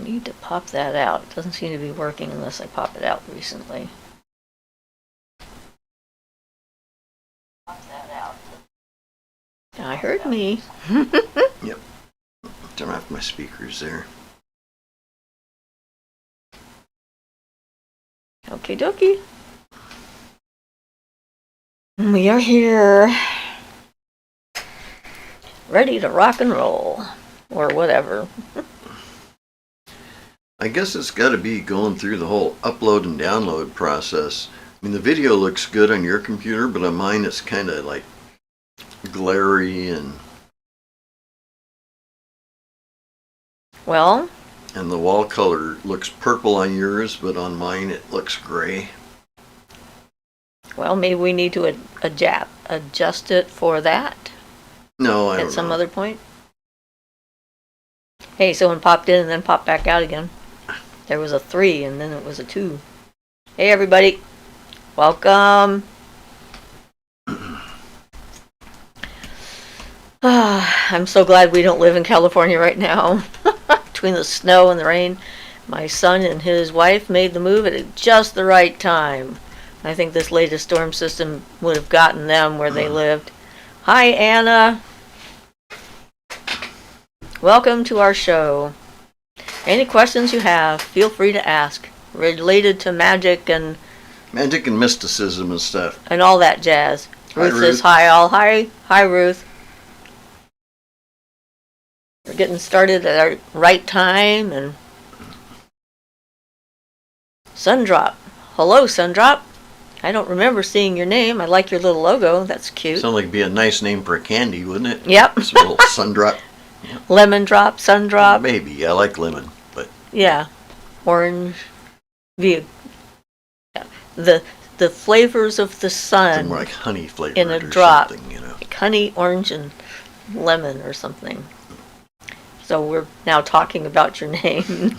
I need to pop that out. It doesn't seem to be working unless I pop it out recently. I heard me. Yep. Turn off my speakers there. Okie dokie. We are here. Ready to rock and roll. Or whatever. I guess it's got to be going through the whole upload and download process. I mean, the video looks good on your computer, but on mine it's kind of like glary and... Well... And the wall color looks purple on yours, but on mine it looks gray. Well, maybe we need to adjust it for that. No, I don't know. At some other point. Hey, someone popped in and then popped back out again. There was a 3 and then it was a 2. Hey, everybody. Welcome. I'm so glad we don't live in California right now. Between the snow and the rain, my son and his wife made the move at just the right time. I think this latest storm system would have gotten them where they lived. Hi, Anna. Welcome to our show. Any questions you have, feel free to ask. Related to magic and mysticism and stuff. And all that jazz. Hi, Ruth Ruth. says hi all. Hi, Ruth. We're getting started at our right time. And Sundrop. Hello, Sundrop. I don't remember seeing your name. I like your little logo. That's cute. Sounds like it'd be a nice name for a candy, wouldn't it? Yep. It's a little Sundrop. Lemon drop, Sundrop. Maybe. I like lemon, but... Yeah. Orange. Yeah. The flavors of the sun. More like honey flavored in a or drop. something, you know. Like honey, orange, and lemon or something. So we're now talking about your name.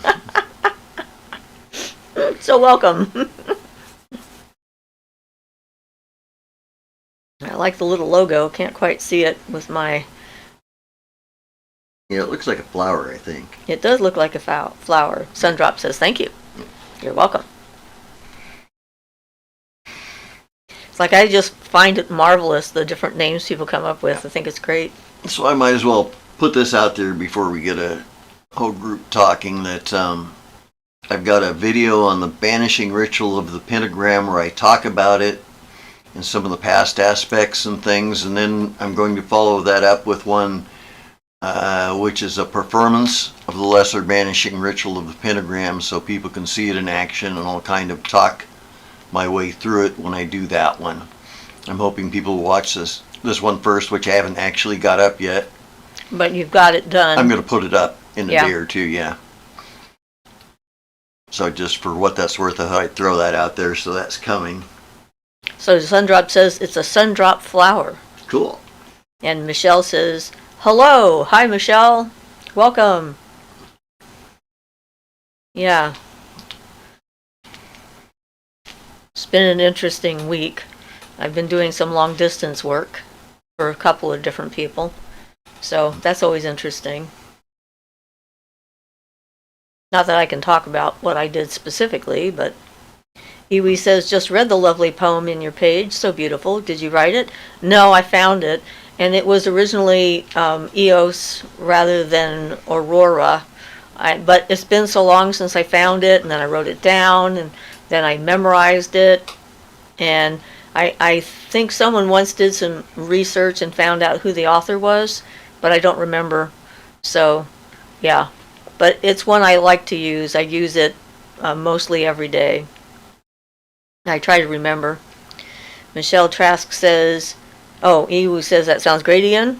So welcome. I like the little logo. Can't quite see it with my... Yeah, it looks like a flower, I think. It does look like a flower. Sundrop says thank you. You're welcome. It's like I just find it marvelous, the different names people come up with. I think it's great. So I might as well put this out there before we get a whole group talking that I've got a video on the banishing ritual of the pentagram where I talk about it and some of the past aspects and things, and then I'm going to follow that up with one which is a performance of the lesser banishing ritual of the pentagram so people can see it in action, and I'll kind of talk my way through it when I do that one. I'm hoping people will watch this one first, which I haven't actually got up yet. But you've got it done. I'm going to put it up in a day or two, yeah. So just for what that's worth, I thought I'd throw that out there, so that's coming. So Sundrop says it's a Sundrop flower. Cool. And Michelle says, hello. Hi, Michelle. Welcome. Yeah. It's been an interesting week. I've been doing some long distance work for a couple of different people. So that's always interesting. Not that I can talk about what I did specifically, but Iwi says, just read the lovely poem in your page. So beautiful. Did you write it? No, I found it. And it was originally Eos rather than Aurora. But it's been so long since I found it, and then I wrote it down, and then I memorized it. And I think someone once did some research and found out who the author was, but I don't remember. So, yeah. But it's one I like to use. I use it mostly every day. I try to remember. Michelle Trask says, oh, Ewu says that sounds great, Ian.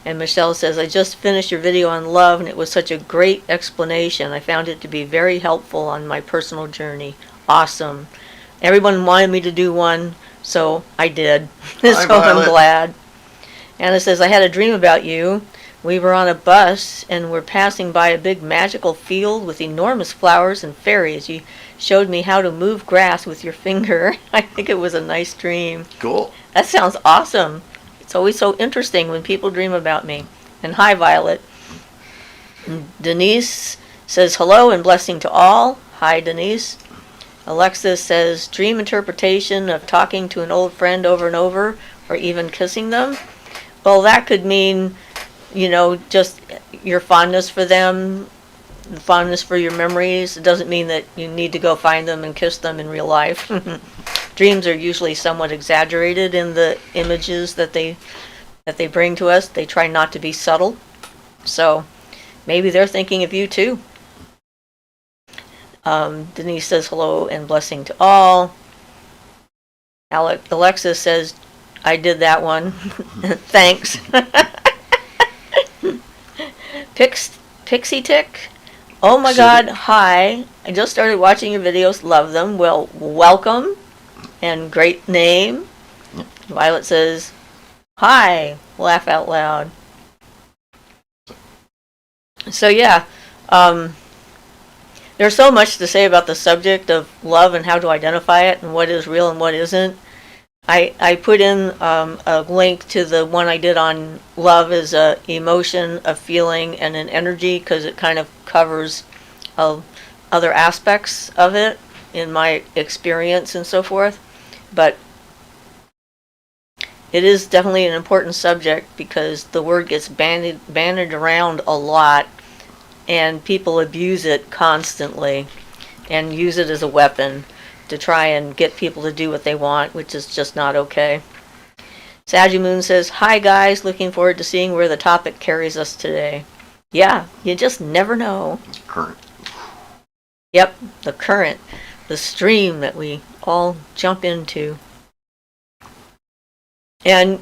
And Michelle says, I just finished your video on love, and it was such a great explanation. I found it to be very helpful on my personal journey. Awesome. Everyone wanted me to do one, so I did. So I'm glad. Anna says, I had a dream about you. We were on a bus, and we're passing by a big magical field with enormous flowers and fairies. You showed me how to move grass with your finger. I think it was a nice dream. Cool. That sounds awesome. It's always so interesting when people dream about me. And hi, Violet. And Denise says hello and blessing to all. Hi, Denise. Alexis says dream interpretation of talking to an old friend over and over, or even kissing them. Well, that could mean, just your fondness for them, fondness for your memories. It doesn't mean that you need to go find them and kiss them in real life. Dreams are usually somewhat exaggerated in the images that they bring to us. They try not to be subtle. So maybe they're thinking of you too. Denise says hello and blessing to all. Alexis says, I did that one. Thanks. Pixie Tick. Oh my God, hi. I just started watching your videos. Love them. Well, welcome. And great name. Violet says, hi. Laugh out loud. So yeah, there's so much to say about the subject of love and how to identify it and what is real and what isn't. I put in a link to the one I did on love as a emotion, a feeling, and an energy, because it kind of covers other aspects of it in my experience and so forth. But it is definitely an important subject because the word gets bandied around a lot, and people abuse it constantly and use it as a weapon to try and get people to do what they want, which is just not okay. Moon says, hi guys, looking forward to seeing where the topic carries us today. Yeah, you just never know. Current. Yep, the current, the stream that we all jump into. And,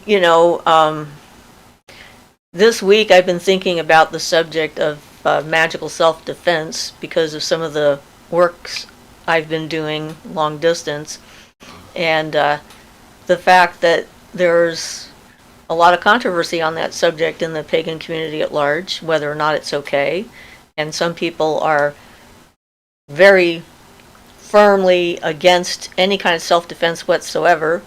this week I've been thinking about the subject of magical self-defense because of some of the works I've been doing long distance, and the fact that there's a lot of controversy on that subject in the pagan community at large, whether or not it's okay, and some people are very firmly against any kind of self-defense whatsoever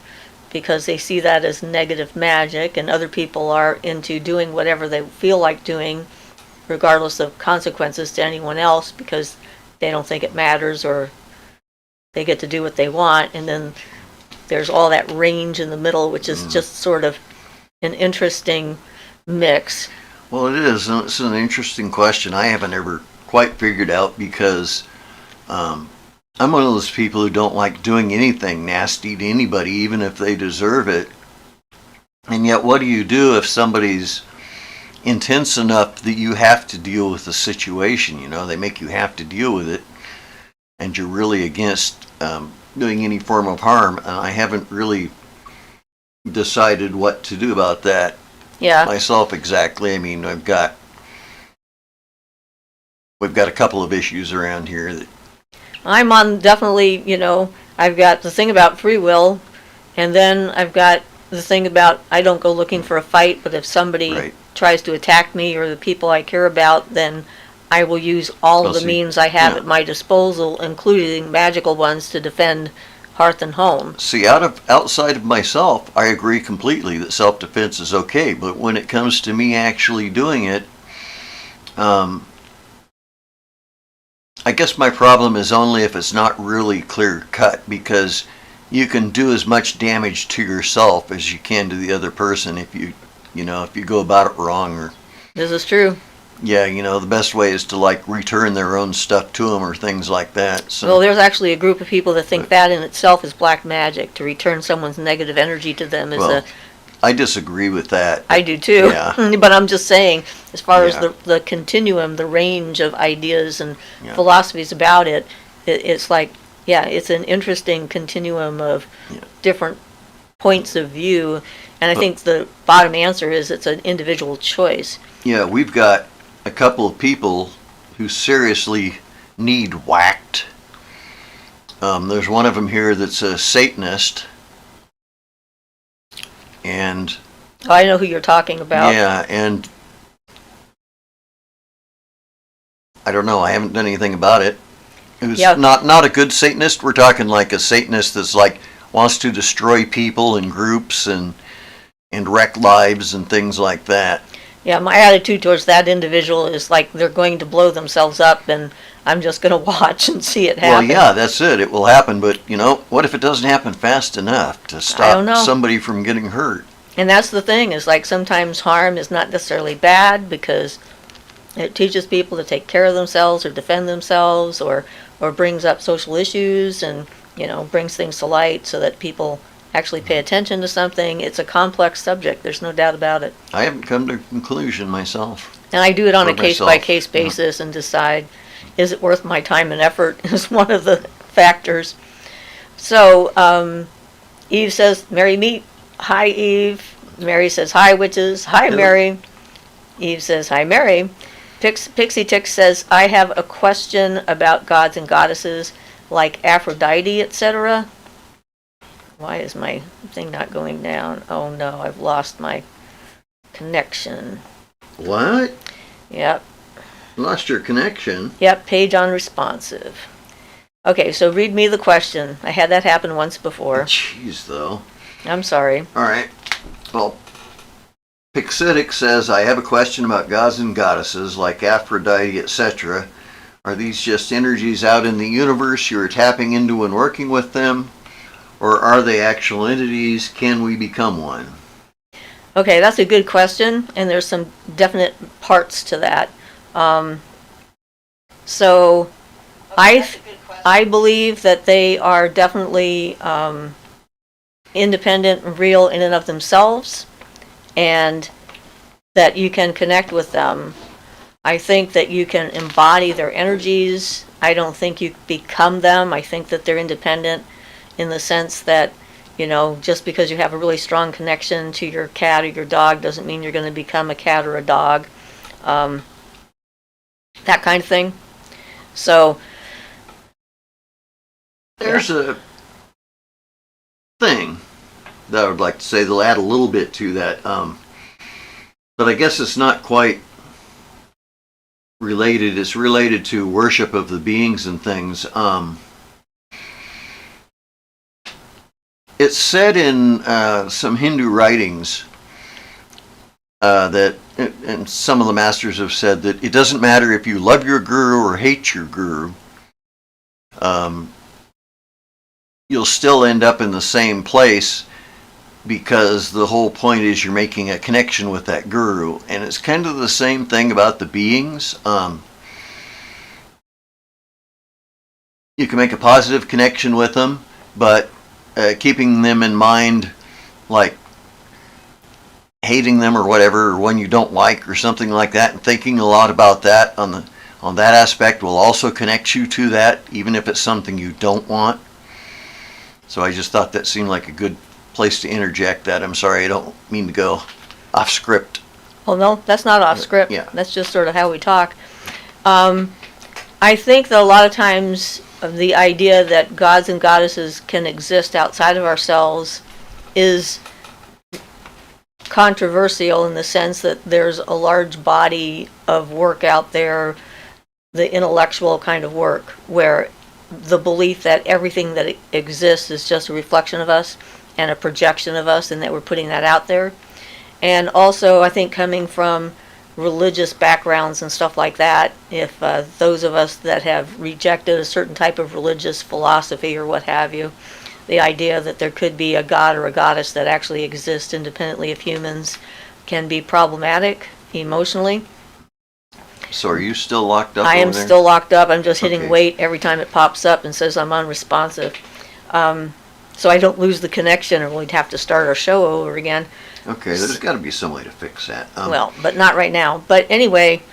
because they see that as negative magic, and other people are into doing whatever they feel like doing regardless of consequences to anyone else because they don't think it matters or they get to do what they want. And then there's all that range in the middle, which is just sort of an interesting mix. Well, it is. It's an interesting question. I haven't ever quite figured out because I'm one of those people who don't like doing anything nasty to anybody, even if they deserve it. And yet, what do you do if somebody's intense enough that you have to deal with the situation? They make you have to deal with it, and you're really against doing any form of harm. And I haven't really decided what to do about that myself exactly. I mean, we've got a couple of issues around here that I'm on definitely, I've got the thing about free will, and then I've got the thing about I don't go looking for a fight, but if somebody tries to attack me or the people I care about, then I will use all of the means I have at my disposal, including magical ones, to defend hearth and home. See, outside of myself, I agree completely that self-defense is okay, but when it comes to me actually doing it, I guess my problem is only if it's not really clear cut, because you can do as much damage to yourself as you can to the other person if you go about it wrong. Or this is true. Yeah, the best way is to return their own stuff to them or things like that. So. Well, there's actually a group of people that think that in itself is black magic, to return someone's negative energy to them. I disagree with that. I do too. Yeah. But I'm just saying, as far as the continuum, the range of ideas and philosophies about it, it's it's an interesting continuum of different points of view. And I think the bottom answer is it's an individual choice. Yeah, we've got a couple of people who seriously need whacked. There's one of them here that's a Satanist. And I know who you're talking about. Yeah, and I don't know, I haven't done anything about it. It was not a good Satanist. We're talking like a Satanist that's wants to destroy people and groups and wreck lives and things like that. Yeah, my attitude towards that individual is like they're going to blow themselves up, and I'm just going to watch and see it Well, happen. yeah, that's it. It will happen, but what if it doesn't happen fast enough to I don't stop know. somebody from getting hurt? And that's the thing, is like sometimes harm is not necessarily bad because it teaches people to take care of themselves or defend themselves, or brings up social issues and, brings things to light so that people actually pay attention to something. It's a complex subject, there's no doubt about it. I haven't come to a conclusion myself. And I do it on a For case-by-case myself, yeah. basis and decide, is it worth my time and effort, is one of the factors. So, Eve says, Mary meet. Hi, Eve. Mary says, hi, witches. Hi, Hello. Mary. Eve says, hi, Mary. Pixie Tick says, I have a question about gods and goddesses like Aphrodite, etc. Why is my thing not going down? Oh no, I've lost my connection. What? Yep. Lost your connection? Yep, page unresponsive. Okay, so read me the question. I had that happen once before. Jeez, though. I'm sorry. All right. Well, Pixitic says, I have a question about gods and goddesses like Aphrodite, etc. Are these just energies out in the universe you are tapping into when working with them? Or are they actual entities? Can we become one? Okay, that's a good question, and there's some definite parts to that. So, I believe that they are definitely independent and real in and of themselves, and that you can connect with them. I think that you can embody their energies. I don't think you become them. I think that they're independent in the sense that, just because you have a really strong connection to your cat or your dog doesn't mean you're going to become a cat or a dog. That kind of thing. So, There's a thing that I would like to say that'll add a little bit to that, but I guess it's not quite related. It's related to worship of the beings and things. It's said in some Hindu writings that, and some of the masters have said that it doesn't matter if you love your guru or hate your guru. You'll still end up in the same place because the whole point is you're making a connection with that guru. And it's kind of the same thing about the beings. You can make a positive connection with them, but keeping them in mind, like hating them or whatever, or one you don't like or something like that, and thinking a lot about that on that aspect will also connect you to that, even if it's something you don't want. So I just thought that seemed like a good place to interject that. I'm sorry, I don't mean to go off script. well, no, that's not off script. Yeah. That's just sort of how we talk. I think that a lot of times the idea that gods and goddesses can exist outside of ourselves is controversial in the sense that there's a large body of work out there, the intellectual kind of work, where the belief that everything that exists is just a reflection of us and a projection of us, and that we're putting that out there. And also, I think coming from religious backgrounds and stuff like that, if those of us that have rejected a certain type of religious philosophy or what have you, the idea that there could be a god or a goddess that actually exists independently of humans can be problematic emotionally. So are you still locked up I am over there? still locked up. I'm just hitting Okay. wait every time it pops up and says I'm unresponsive. So I don't lose the connection, or we'd have to start our show over again. Okay, there's got to be some way to fix that. Well, but not right now. But anyway,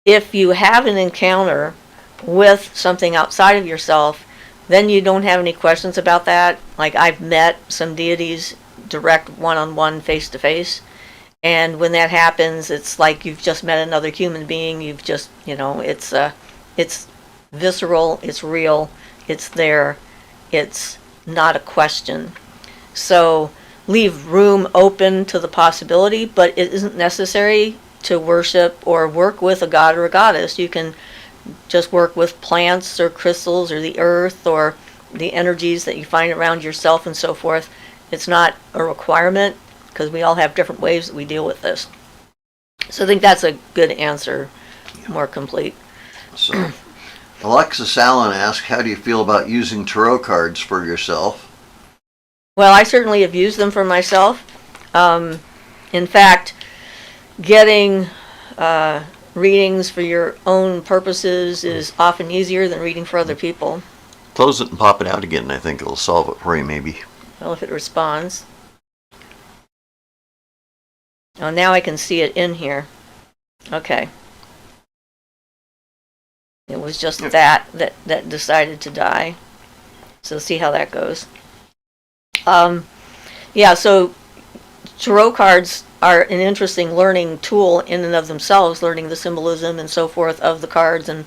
if you have an encounter with something outside of yourself, then you don't have any questions about that. Like, I've met some deities direct, one-on-one, face-to-face. And when that happens, it's like you've just met another human being. You've just, it's visceral, it's real, it's there, it's not a question. So leave room open to the possibility, but it isn't necessary to worship or work with a god or a goddess. You can just work with plants or crystals or the earth or the energies that you find around yourself and so forth. It's not a requirement. because we all have different ways that we deal with this. So I think that's a good answer, more complete. So, Alexis Allen asked, how do you feel about using tarot cards for yourself? Well, I certainly have used them for myself. In fact, getting readings for your own purposes is often easier than reading for other people. Close it and pop it out again, and I think it'll solve it for you, maybe. Well, if it responds. Oh, now I can see it in here. Okay. It was just that decided to die. So see how that goes. Yeah, so tarot cards are an interesting learning tool in and of themselves, learning the symbolism and so forth of the cards and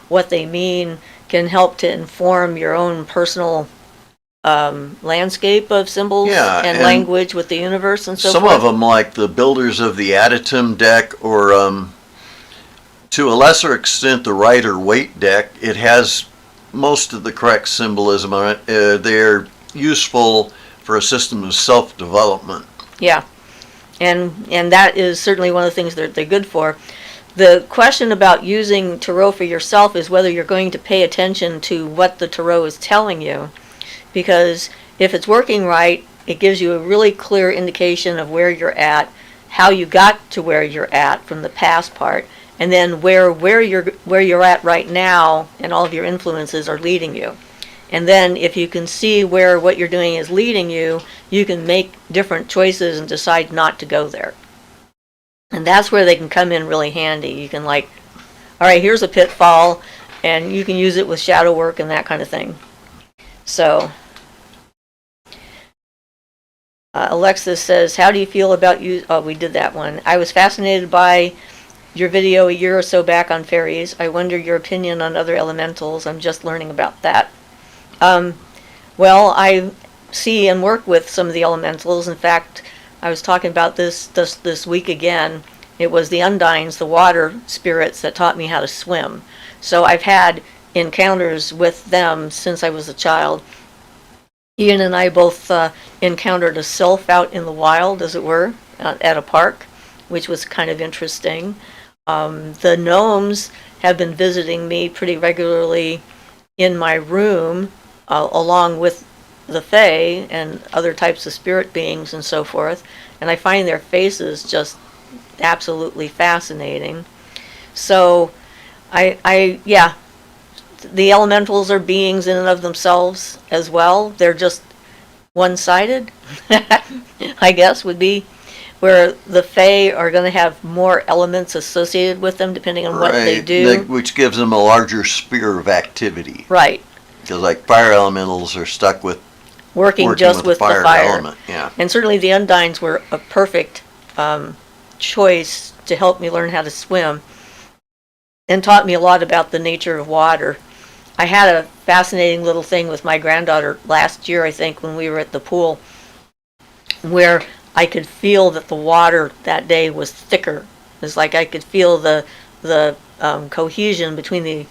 what they mean can help to inform your own personal landscape of symbols and language with the universe and so forth. Some of them, like the builders of the Adytum deck, or to a lesser extent the Rider-Waite deck, it has most of the correct symbolism on it. They're useful for a system of self-development. Yeah, and that is certainly one of the things that they're good for. The question about using tarot for yourself is whether you're going to pay attention to what the tarot is telling you, because if it's working right, it gives you a really clear indication of where you're at, how you got to where you're at from the past part, and then where you're at right now and all of your influences are leading you. And then if you can see where what you're doing is leading you, you can make different choices and decide not to go there. And that's where they can come in really handy. You can all right, here's a pitfall, and you can use it with shadow work and that kind of thing. So, Alexis says, how do you feel about you? Oh, we did that one. I was fascinated by your video a year or so back on fairies. I wonder your opinion on other elementals. I'm just learning about that. Well, I see and work with some of the elementals. In fact, I was talking about this week again. It was the Undines, the water spirits, that taught me how to swim. So I've had encounters with them since I was a child. Ian and I both encountered a sylph out in the wild, as it were, at a park, which was kind of interesting. The gnomes have been visiting me pretty regularly in my room, along with the Fae and other types of spirit beings and so forth, and I find their faces just absolutely fascinating. So, yeah, the elementals are beings in and of themselves as well. They're just one-sided, I guess, would be, where the Fae are going to have more elements associated with them depending on what they do. Which gives them a larger sphere of activity. Right. Because like fire elementals are stuck with working just with the fire element. Yeah. And certainly the Undines were a perfect choice to help me learn how to swim and taught me a lot about the nature of water. I had a fascinating little thing with my granddaughter last year, I think, when we were at the pool, where I could feel that the water that day was thicker. It's like I could feel the cohesion between the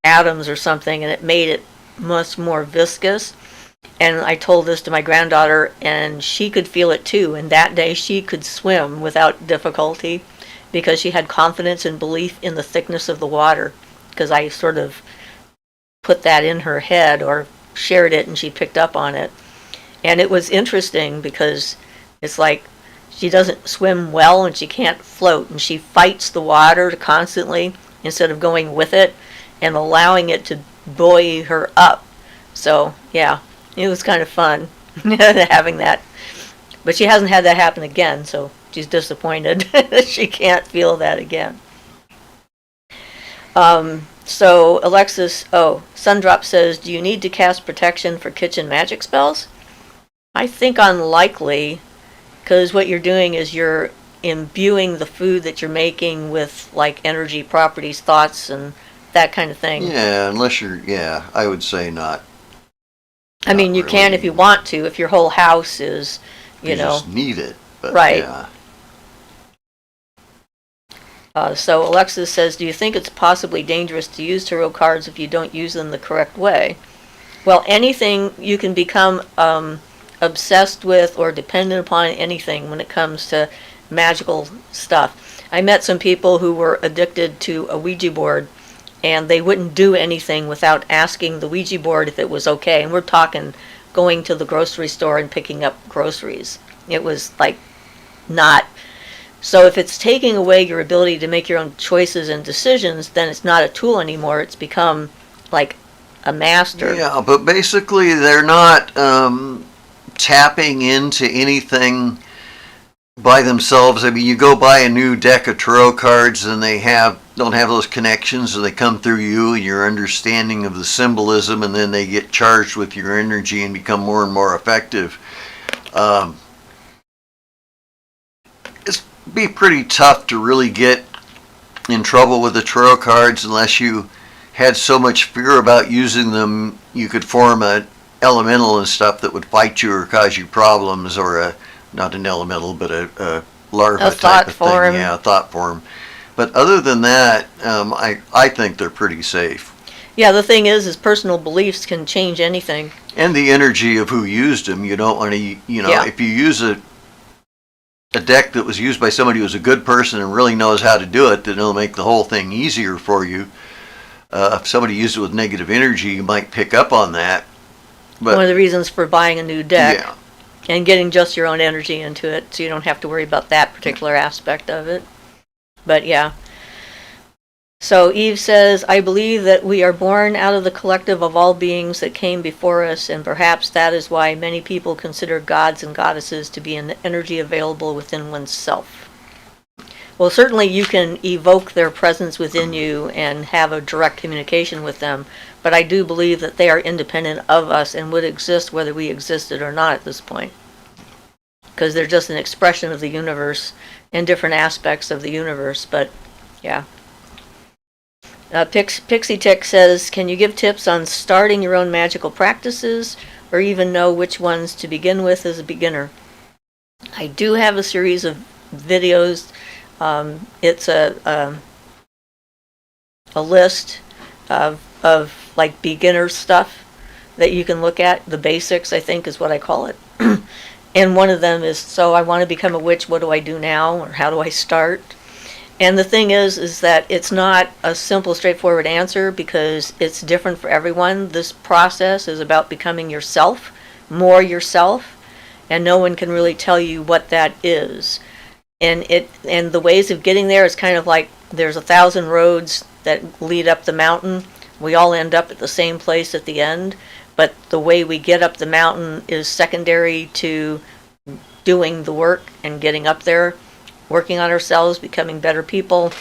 atoms or something, and it made it much more viscous. And I told this to my granddaughter, and she could feel it too. And that day she could swim without difficulty because she had confidence and belief in the thickness of the water, because I sort of put that in her head or shared it and she picked up on it. And it was interesting because it's like she doesn't swim well and she can't float, and she fights the water constantly instead of going with it and allowing it to buoy her up. So yeah, it was kind of fun having that. But she hasn't had that happen again, so she's disappointed that she can't feel that again. So Alexis, Sundrop says, do you need to cast protection for kitchen magic spells? I think unlikely, because what you're doing is you're imbuing the food that you're making with like energy properties, thoughts, and that kind of thing. Yeah, unless I would say not. I mean, you can if you want to, if your whole house is, you know. Just need it. But right. Yeah. So Alexis says, do you think it's possibly dangerous to use tarot cards if you don't use them the correct way? Well, anything you can become obsessed with or dependent upon anything when it comes to magical stuff. I met some people who were addicted to a Ouija board, and they wouldn't do anything without asking the Ouija board if it was okay. And we're talking going to the grocery store and picking up groceries. It was like not. So if it's taking away your ability to make your own choices and decisions, then it's not a tool anymore. It's become like a master. Yeah, but basically they're not tapping into anything by themselves. I mean, you go buy a new deck of tarot cards and they don't have those connections, and they come through you and your understanding of the symbolism, and then they get charged with your energy and become more and more effective. It's be pretty tough to really get in trouble with the tarot cards unless you had so much fear about using them you could form an elemental and stuff that would fight you or cause you problems, or not an elemental but a larva type of thing. Yeah, a thought form. But other than that, I think they're pretty safe. Yeah, the thing is personal beliefs can change anything. And the energy of who used them. You don't want to, if you use a deck that was used by somebody who's a good person and really knows how to do it, then it'll make the whole thing easier for you. If somebody used it with negative energy, you might pick up on that. But one of the reasons for buying a new deck, and getting just your own energy into it, so you don't have to worry about that particular aspect of it. But yeah. So Eve says, I believe that we are born out of the collective of all beings that came before us, and perhaps that is why many people consider gods and goddesses to be an energy available within oneself. Well, certainly you can evoke their presence within you and have a direct communication with them, but I do believe that they are independent of us and would exist whether we existed or not at this point. Because they're just an expression of the universe and different aspects of the universe, but yeah. Pixie Tick says, can you give tips on starting your own magical practices, or even know which ones to begin with as a beginner? I do have a series of videos. It's a list of like beginner stuff that you can look at. The basics, I think, is what I call it. And one of them is, so I want to become a witch, what do I do now? Or how do I start? And the thing is that it's not a simple, straightforward answer because it's different for everyone. This process is about becoming yourself, more yourself, and no one can really tell you what that is. And the ways of getting there is kind of like there's 1,000 roads that lead up the mountain. We all end up at the same place at the end, but the way we get up the mountain is secondary to doing the work and getting up there, working on ourselves, becoming better people,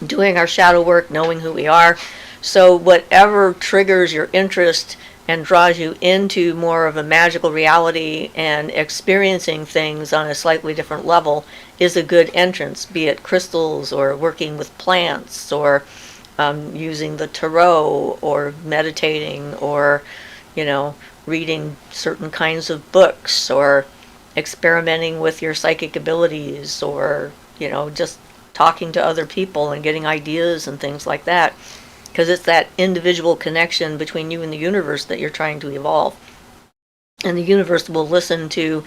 doing our shadow work, knowing who we are. So whatever triggers your interest and draws you into more of a magical reality and experiencing things on a slightly different level is a good entrance, be it crystals or working with plants or using the tarot or meditating or, reading certain kinds of books or experimenting with your psychic abilities or, just talking to other people and getting ideas and things like that. Because it's that individual connection between you and the universe that you're trying to evolve. And the universe will listen to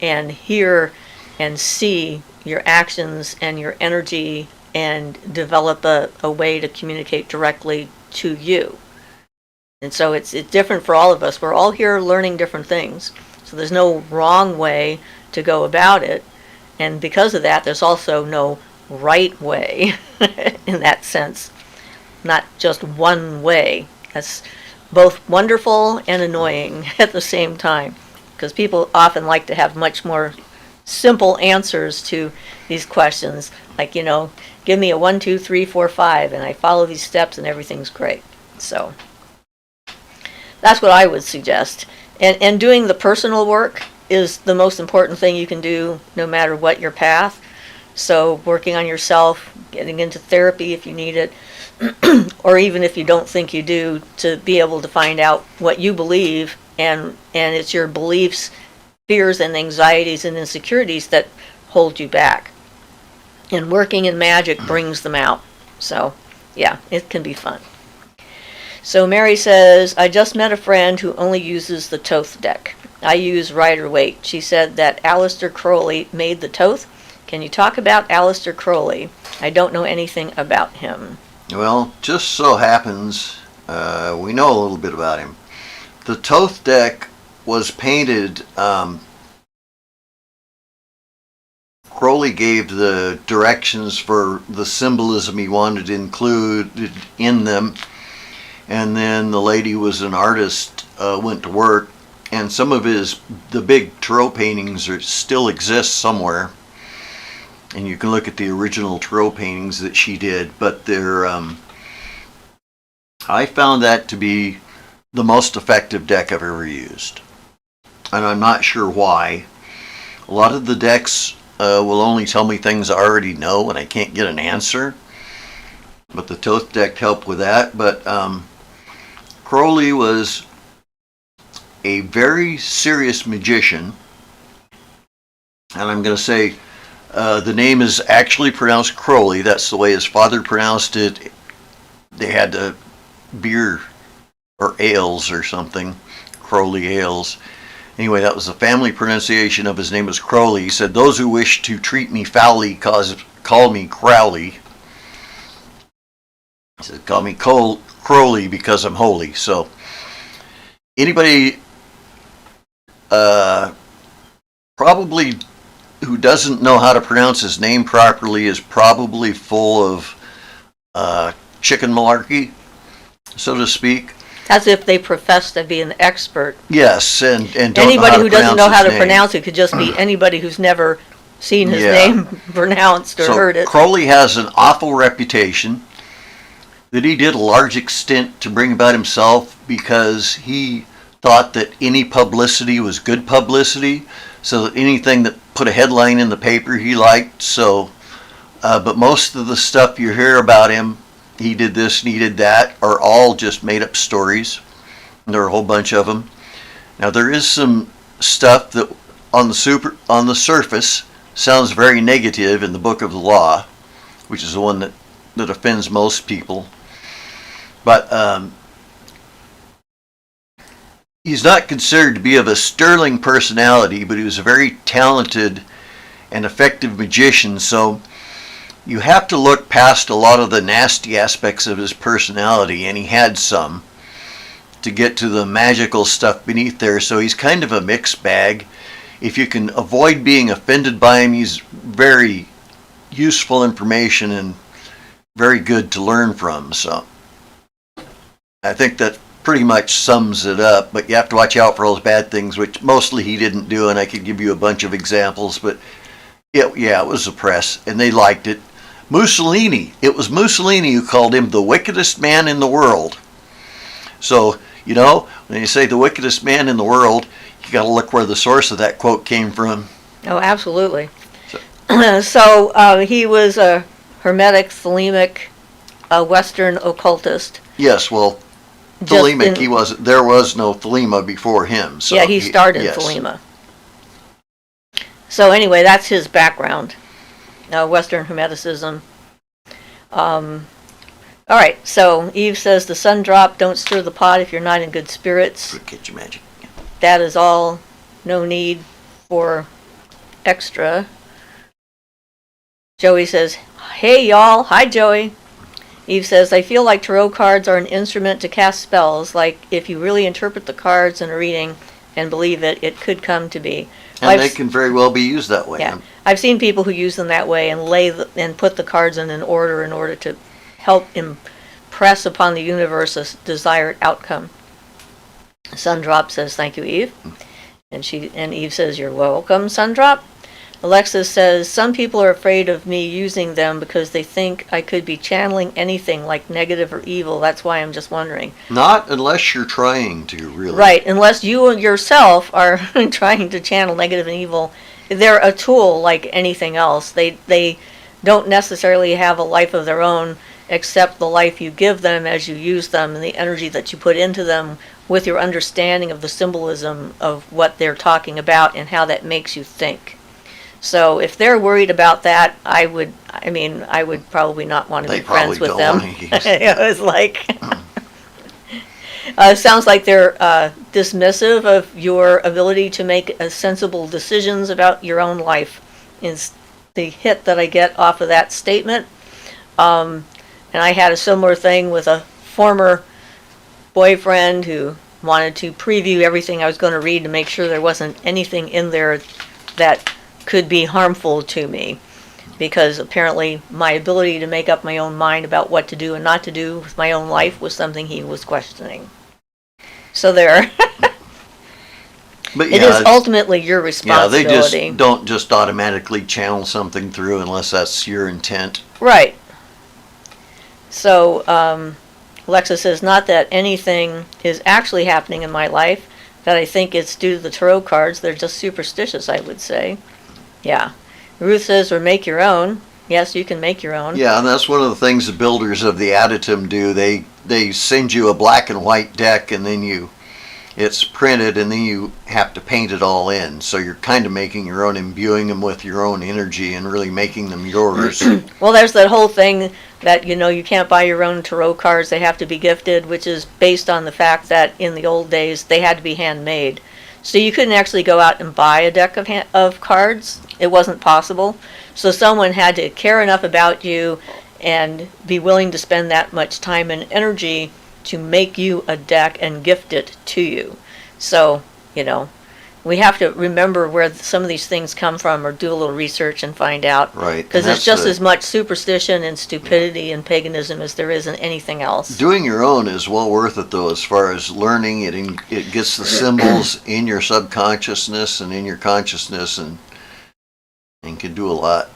and hear and see your actions and your energy and develop a way to communicate directly to you. And so it's different for all of us. We're all here learning different things. So there's no wrong way to go about it. And because of that, there's also no right way in that sense. Not just one way. That's both wonderful and annoying at the same time. Because people often like to have much more simple answers to these questions. Like, give me a 1, 2, 3, 4, 5, and I follow these steps and everything's great. So that's what I would suggest. And doing the personal work is the most important thing you can do no matter what your path. So working on yourself, getting into therapy if you need it, or even if you don't think you do, to be able to find out what you believe, and it's your beliefs, fears and anxieties and insecurities that hold you back. And working in magic brings them out. So, yeah, it can be fun. So Mary says, I just met a friend who only uses the Toth deck. I use Rider-Waite. She said that Aleister Crowley made the Toth. Can you talk about Aleister Crowley? I don't know anything about him. Well, just so happens we know a little bit about him. The Toth deck was painted. Crowley gave the directions for the symbolism he wanted included in them, and then the lady who was an artist went to work, and some of the big tarot paintings still exist somewhere, and you can look at the original tarot paintings that she did, but they're I found that to be the most effective deck I've ever used, and I'm not sure why. A lot of the decks will only tell me things I already know and I can't get an answer, but the Toth deck helped with that. But Crowley was a very serious magician, and I'm going to say the name is actually pronounced Crowley. That's the way his father pronounced it. They had beer or ales or something, Crowley ales. Anyway, that was the family pronunciation of his name was Crowley. He said, "Those who wish to treat me foully call me Crowley." He said, "Call me Crowley because I'm holy." So anybody probably who doesn't know how to pronounce his name properly is probably full of chicken malarkey, so to speak. As if they profess to be an expert. Yes, and don't anybody know who doesn't know how to name. pronounce it could just be anybody who's never seen his name pronounced or heard it. Crowley has an awful reputation that he did a large extent to bring about himself because he thought that any publicity was good publicity, so that anything that put a headline in the paper he liked. So, but most of the stuff you hear about him, he did this and he did that, are all just made up stories. And there are a whole bunch of them. Now there is some stuff that on the surface sounds very negative in the Book of the Law, which is the one that offends most people. But he's not considered to be of a sterling personality, but he was a very talented and effective magician. So you have to look past a lot of the nasty aspects of his personality, and he had some, to get to the magical stuff beneath there. So he's kind of a mixed bag. If you can avoid being offended by him, he's very useful information and very good to learn from. So I think that pretty much sums it up, but you have to watch out for all those bad things, which mostly he didn't do, and I could give you a bunch of examples, but it was the press, and they liked it. Mussolini, it was Mussolini who called him the wickedest man in the world. So, when you say the wickedest man in the world, you got to look where the source of that quote came from. Oh, absolutely. So he was a Hermetic, Thelemic, Western occultist. Yes, well, Thelemic, there was no Thelema before him. So yeah, he started Thelema. So anyway, that's his background. Western Hermeticism. All right, so Eve says the sun drop, don't stir the pot if you're not in good spirits. Get your magic. Yeah. That is all. No need for extra. Joey says, hey y'all. Hi Joey. Eve says, I feel like tarot cards are an instrument to cast spells. Like if you really interpret the cards in a reading and believe it, it could come to be. And they can very well be used that way. Yeah, I've seen people who use them that way and and put the cards in an order in order to help impress upon the universe a desired outcome. Sundrop says, thank you, Eve. And Eve says, you're welcome, Sundrop. Alexis says, some people are afraid of me using them because they think I could be channeling anything like negative or evil. That's why I'm just wondering. Not unless you're trying to, really. Right, unless you yourself are trying to channel negative and evil. They're a tool like anything else. They don't necessarily have a life of their own, except the life you give them as you use them and the energy that you put into them with your understanding of the symbolism of what they're talking about and how that makes you think. So if they're worried about that, I would probably not want to be friends with them. It was like, Sounds like they're dismissive of your ability to make sensible decisions about your own life. Is the hit that I get off of that statement. And I had a similar thing with a former boyfriend who wanted to preview everything I was going to read to make sure there wasn't anything in there that could be harmful to me. Because apparently my ability to make up my own mind about what to do and not to do with my own life was something he was questioning. So there. But it is ultimately your responsibility. Yeah, they just don't just automatically channel something through unless that's your intent. Right. So, Alexa says, not that anything is actually happening in my life, that I think it's due to the tarot cards. They're just superstitious, I would say. Yeah. Ruth says, or make your own. Yes, you can make your own. Yeah, and that's one of the things the builders of the Additum do. They send you a black and white deck, and then it's printed, and then you have to paint it all in. So you're kind of making your own, imbuing them with your own energy and really making them yours. Well, there's that whole thing that, you can't buy your own tarot cards. They have to be gifted, which is based on the fact that in the old days, they had to be handmade. So you couldn't actually go out and buy a deck of cards. It wasn't possible. So someone had to care enough about you and be willing to spend that much time and energy to make you a deck and gift it to you. So, we have to remember where some of these things come from or do a little research and find out. Right. Because there's just as much superstition and stupidity and paganism as there is in anything else. Doing your own is well worth it, though, as far as learning it. It gets the symbols in your subconsciousness and in your consciousness and can do a lot.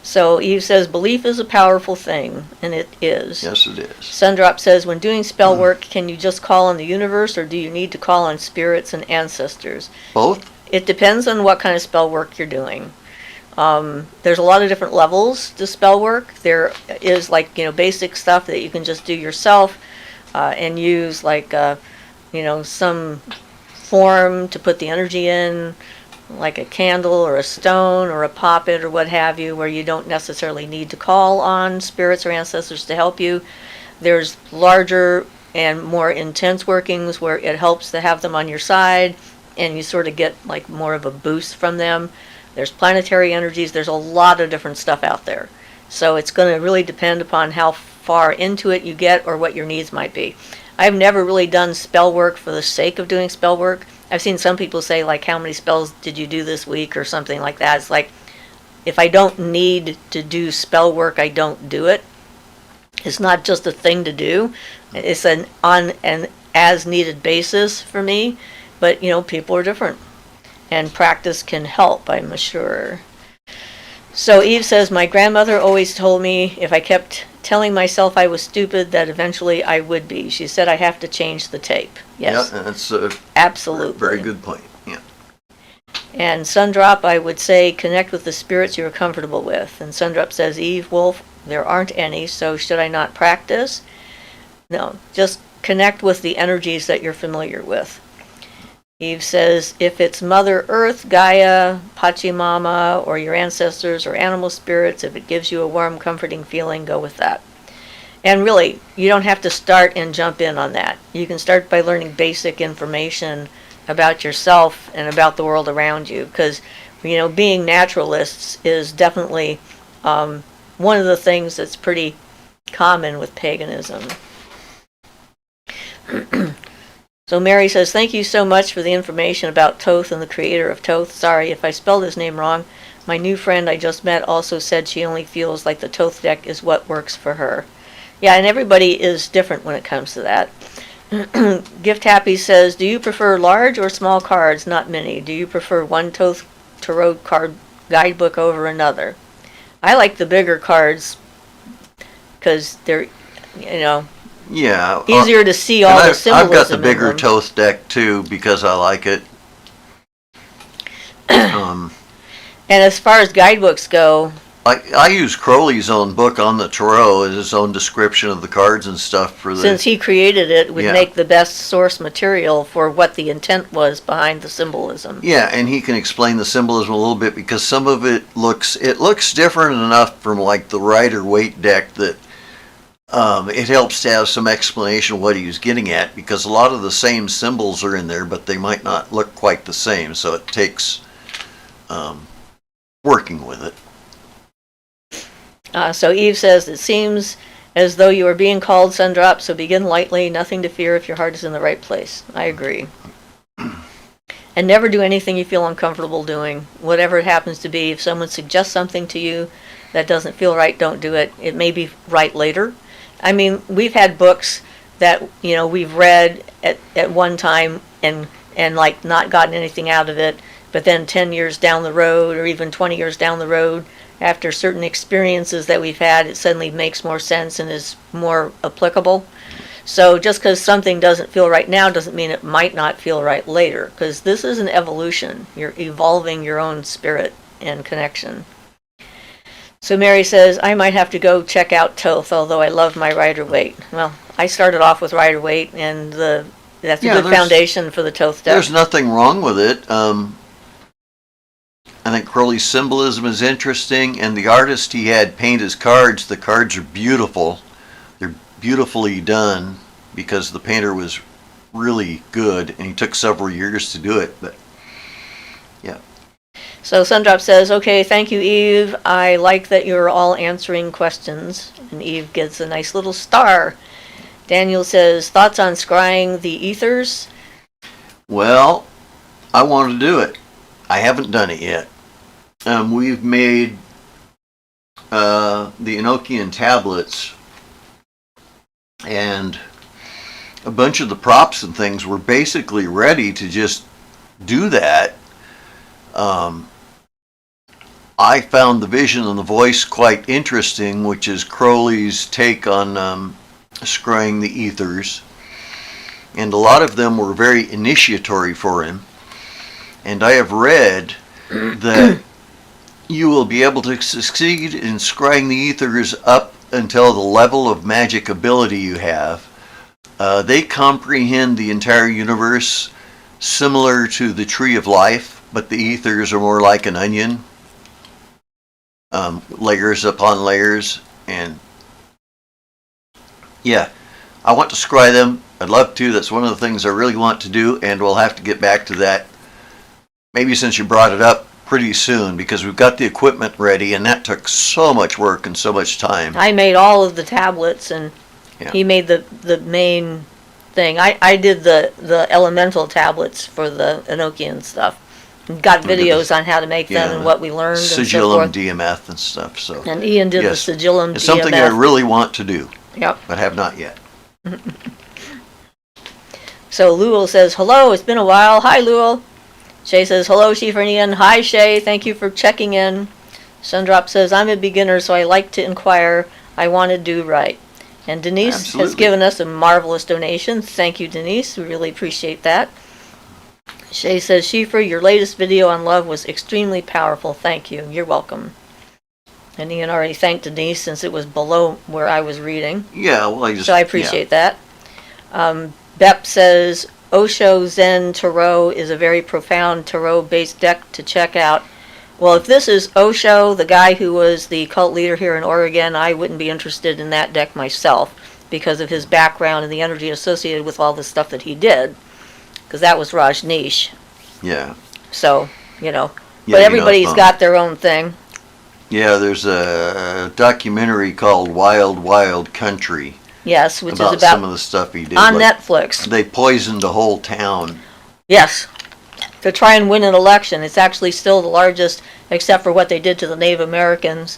So Eve says, belief is a powerful thing, and it is. Yes, it is. Sundrop says, when doing spell work, can you just call on the universe, or do you need to call on spirits and ancestors? Both? It depends on what kind of spell work you're doing. There's a lot of different levels to spell work. There is basic stuff that you can just do yourself and use some form to put the energy in, like a candle or a stone or a poppet or what have you, where you don't necessarily need to call on spirits or ancestors to help you. There's larger and more intense workings where it helps to have them on your side and you sort of get more of a boost from them. There's planetary energies. There's a lot of different stuff out there. So it's going to really depend upon how far into it you get or what your needs might be. I've never really done spell work for the sake of doing spell work. I've seen some people say, how many spells did you do this week or something like that. It's if I don't need to do spell work, I don't do it. It's not just a thing to do. It's on an as-needed basis for me. But, people are different. And practice can help, I'm sure. So Eve says, my grandmother always told me if I kept telling myself I was stupid, that eventually I would be. She said I have to change the tape. Yes. Yeah, that's absolutely very good point. Yeah. And Sundrop, I would say, connect with the spirits you're comfortable with. And Sundrop says, Eve, Wolf, there aren't any, so should I not practice? No, just connect with the energies that you're familiar with. Eve says, if it's Mother Earth, Gaia, Pachamama, or your ancestors or animal spirits, if it gives you a warm, comforting feeling, go with that. And really, you don't have to start and jump in on that. You can start by learning basic information about yourself and about the world around you. Because, being naturalists is definitely one of the things that's pretty common with paganism. So Mary says, thank you so much for the information about Toth and the creator of Toth. Sorry if I spelled his name wrong. My new friend I just met also said she only feels like the Toth deck is what works for her. Yeah, and everybody is different when it comes to that. Gift Happy says, do you prefer large or small cards, not many? Do you prefer one Toth tarot card guidebook over another? I like the bigger cards because they're, Yeah. easier to see all the symbolism. I've got the bigger Toth deck too because I like it. And as far as guidebooks go, I use Crowley's own book on the tarot as his own description of the cards and stuff for the. Since he created it, would make the best source material for what the intent was behind the symbolism. Yeah, and he can explain the symbolism a little bit because some of it looks different enough from the Rider-Waite deck that it helps to have some explanation of what he was getting at, because a lot of the same symbols are in there, but they might not look quite the same, so it takes working with it. So Eve says, it seems as though you are being called, Sundrop, so begin lightly, nothing to fear if your heart is in the right place. I agree. And never do anything you feel uncomfortable doing, whatever it happens to be. If someone suggests something to you that doesn't feel right, don't do it. It may be right later. I mean, we've had books that, we've read at one time and like not gotten anything out of it, but then 10 years down the road or even 20 years down the road, after certain experiences that we've had, it suddenly makes more sense and is more applicable. So just because something doesn't feel right now doesn't mean it might not feel right later, because this is an evolution. You're evolving your own spirit and connection. So Mary says, I might have to go check out Toth, although I love my Rider-Waite. Well, I started off with Rider-Waite, and that's a good foundation for the Toth deck. There's nothing wrong with it. I think Crowley's symbolism is interesting, and the artist he had paint his cards, the cards are beautiful. They're beautifully done because the painter was really good, and he took several years to do it, but yeah. So Sundrop says, okay, thank you, Eve. I like that you're all answering questions. And Eve gets a nice little star. Daniel says, thoughts on scrying the ethers? Well, I want to do it. I haven't done it yet. We've made the Enochian tablets, and a bunch of the props and things were basically ready to just do that. I found the vision and the voice quite interesting, which is Crowley's take on scrying the ethers, and a lot of them were very initiatory for him. And I have read that you will be able to succeed in scrying the ethers up until the level of magic ability you have. They comprehend the entire universe, similar to the Tree of Life, but the ethers are more like an onion, layers upon layers. And yeah, I want to scry them. I'd love to. That's one of the things I really want to do, and we'll have to get back to that, maybe since you brought it up, pretty soon, because we've got the equipment ready, and that took so much work and so much time. I made all of the tablets, and he made the main thing. I did the elemental tablets for the Enochian stuff. Got videos on how to make them and what we learned. Sigillum, and so DMF, and stuff. So. And Ian did the Sigillum, it's something I really want to do. Yep. But have not yet. So Lewell says, hello, it's been a while. Hi, Lewell. Shay says, hello, Siofra and Ian. Hi, Shay. Thank you for checking in. Sundrop says, I'm a beginner, so I like to inquire. I want to do right. And Denise has given us a marvelous donation. Thank you, Denise. We really appreciate that. Shay says, Siofra, your latest video on love was extremely powerful. Thank you. You're welcome. And Ian already thanked Denise since it was below where I was reading. Yeah, well, so I appreciate that. Bep says, Osho Zen Tarot is a very profound tarot-based deck to check out. Well, if this is Osho, the guy who was the cult leader here in Oregon, I wouldn't be interested in that deck myself because of his background and the energy associated with all the stuff that he did, because that was Rajneesh. Yeah. So, but everybody's got their own thing. Yeah, there's a documentary called Wild Wild Country. Yes, which is about some of the stuff he did on Netflix. They poisoned a whole town. Yes, to try and win an election. It's actually still the largest, except for what they did to the Native Americans,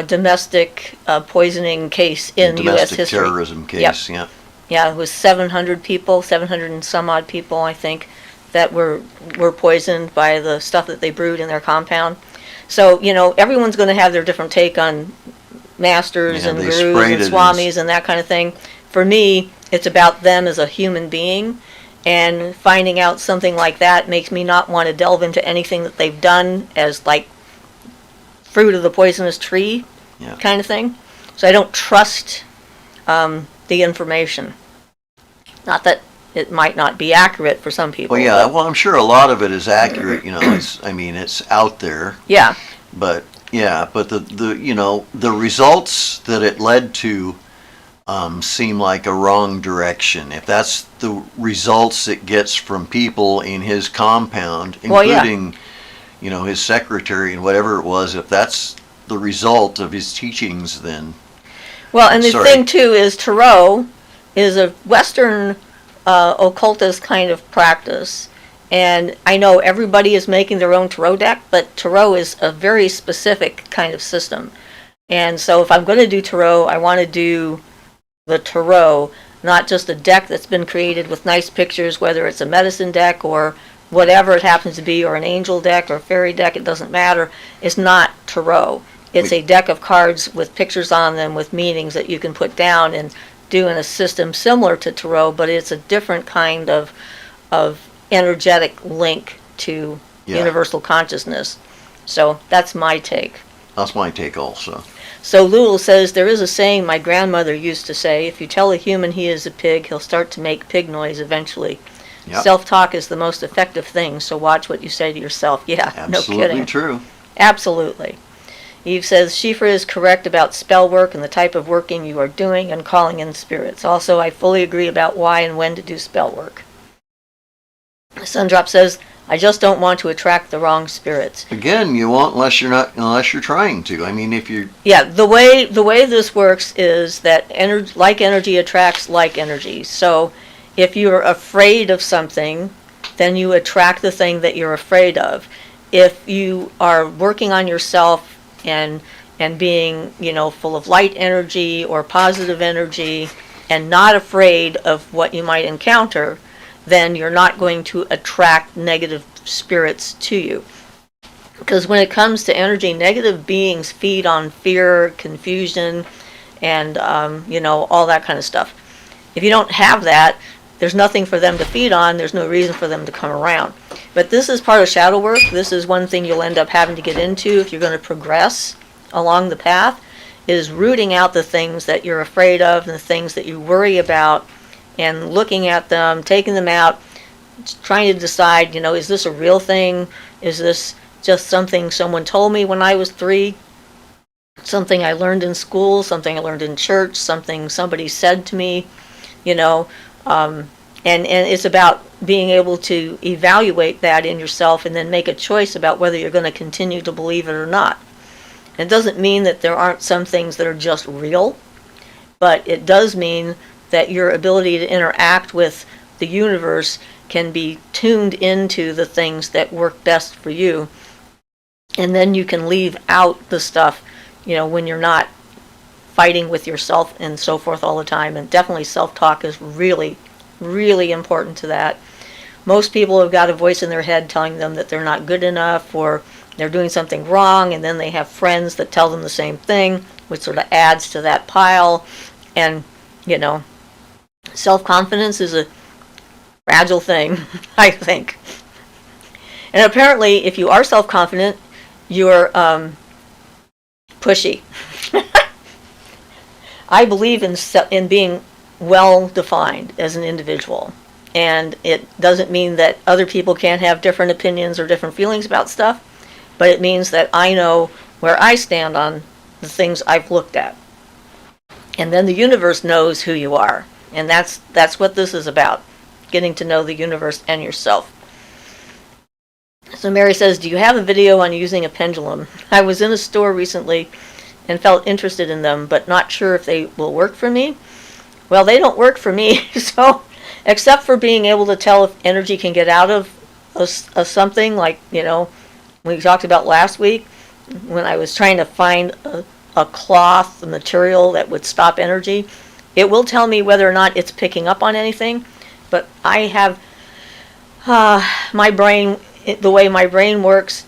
domestic poisoning case in U.S. history. Domestic terrorism case. Yep. Yeah, it was 700 people, 700 and some odd people, I think, that were poisoned by the stuff that they brewed in their compound. So everyone's going to have their different take on masters and gurus and swamis and that kind of thing. For me, it's about them as a human being, and finding out something like that makes me not want to delve into anything that they've done as like fruit of the poisonous tree kind of thing. So I don't trust the information. Not that it might not be accurate for some people. Well, yeah, I'm sure a lot of it is accurate. It's out there. Yeah. But the results that it led to seem like a wrong direction. If that's the results it gets from people in his compound, including, his secretary and whatever it was, if that's the result of his teachings, then... Well, and the thing, too, is Tarot is a Western occultist kind of practice. And I know everybody is making their own Tarot deck, but Tarot is a very specific kind of system. And so if I'm going to do Tarot, I want to do the Tarot, not just a deck that's been created with nice pictures, whether it's a medicine deck or whatever it happens to be, or an angel deck or fairy deck, it doesn't matter. It's not Tarot. It's a deck of cards with pictures on them with meanings that you can put down and do in a system similar to Tarot, but it's a different kind of energetic link to universal consciousness. So that's my take. That's my take also. So Lulu says, there is a saying my grandmother used to say, if you tell a human he is a pig, he'll start to make pig noise eventually. Yep. Self-talk is the most effective thing, so watch what you say to yourself. Yeah, absolutely, no kidding. Absolutely true. Absolutely. Eve says, Siofra is correct about spell work and the type of working you are doing and calling in spirits. Also, I fully agree about why and when to do spell work. Sundrop says, I just don't want to attract the wrong spirits. Again, you won't unless you're trying to. I mean, if you... Yeah, the way this works is that like energy attracts like energy. So if you're afraid of something, then you attract the thing that you're afraid of. If you are working on yourself and being, full of light energy or positive energy and not afraid of what you might encounter, then you're not going to attract negative spirits to you. Because when it comes to energy, negative beings feed on fear, confusion, and, all that kind of stuff. If you don't have that, there's nothing for them to feed on. There's no reason for them to come around. But this is part of shadow work. This is one thing you'll end up having to get into if you're going to progress along the path, is rooting out the things that you're afraid of and the things that you worry about, and looking at them, taking them out, trying to decide, is this a real thing? Is this just something someone told me when I was 3? Something I learned in school, something I learned in church, something somebody said to me, and it's about being able to evaluate that in yourself and then make a choice about whether you're going to continue to believe it or not. It doesn't mean that there aren't some things that are just real, but it does mean that your ability to interact with the universe can be tuned into the things that work best for you. And then you can leave out the stuff, when you're not fighting with yourself and so forth all the time. And definitely self-talk is really, really important to that. Most people have got a voice in their head telling them that they're not good enough or they're doing something wrong, and then they have friends that tell them the same thing, which sort of adds to that pile. And, self-confidence is a fragile thing, I think. And apparently, if you are self-confident, you're pushy. I believe in being well-defined as an individual. And it doesn't mean that other people can't have different opinions or different feelings about stuff, but it means that I know where I stand on the things I've looked at. And then the universe knows who you are. And that's what this is about, getting to know the universe and yourself. So Mary says, do you have a video on using a pendulum? I was in a store recently and felt interested in them, but not sure if they will work for me. Well, they don't work for me, so except for being able to tell if energy can get out of something, like, we talked about last week, when I was trying to find a cloth, a material that would stop energy. It will tell me whether or not it's picking up on anything, but I have my brain, the way my brain works,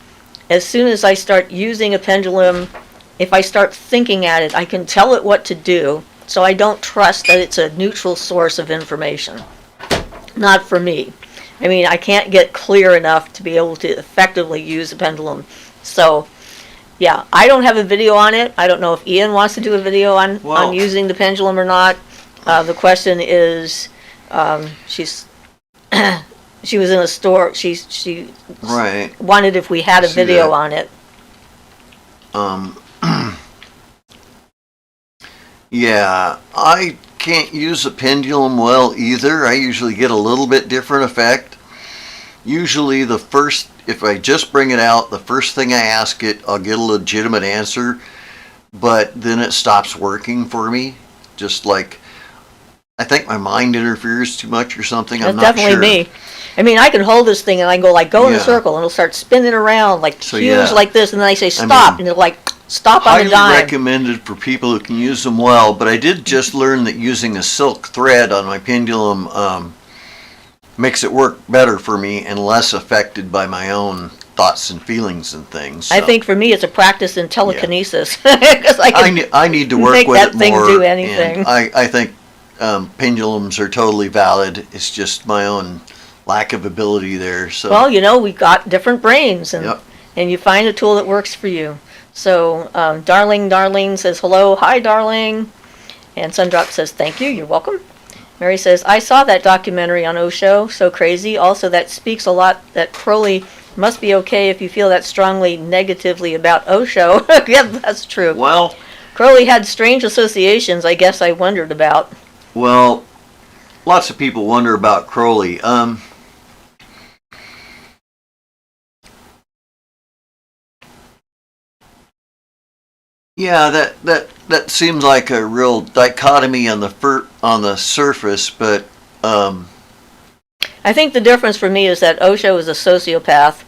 as soon as I start using a pendulum, if I start thinking at it, I can tell it what to do, so I don't trust that it's a neutral source of information. Not for me. I mean, I can't get clear enough to be able to effectively use a pendulum. So, yeah, I don't have a video on it. I don't know if Ian wants to do a video on using the pendulum or not. The question is, she was in a store. She right. wanted if we had a video on it. Yeah, I can't use a pendulum well either. I usually get a little bit different effect. Usually if I just bring it out, the first thing I ask it, I'll get a legitimate answer, but then it stops working for me. Just like, I think my mind interferes too much or something. That's I'm not definitely sure. me. I mean, I can hold this thing and I go in a circle and it'll start spinning around like huge like this, and then I say stop, and it'll like stop on a dime. Highly recommended for people who can use them well, but I did just learn that using a silk thread on my pendulum makes it work better for me and less affected by my own thoughts and feelings and things. So. I think for me it's a practice in telekinesis. Because I need to work make with that it thing more. do anything. And I think pendulums are totally valid. It's just my own lack of ability there. So. Well, we got different brains, and Yep. and you find a tool that works for you. So, Darlene says hello, hi Darling, and Sundrop says thank you, you're welcome. Mary says, I saw that documentary on Osho, so crazy. Also, that speaks a lot that Crowley must be okay if you feel that strongly negatively about Osho. Yeah, that's true. Well, Crowley had strange associations, I guess I wondered about. Well, lots of people wonder about Crowley. Yeah, that seems like a real dichotomy on the surface, but I think the difference for me is that Osho is a sociopath,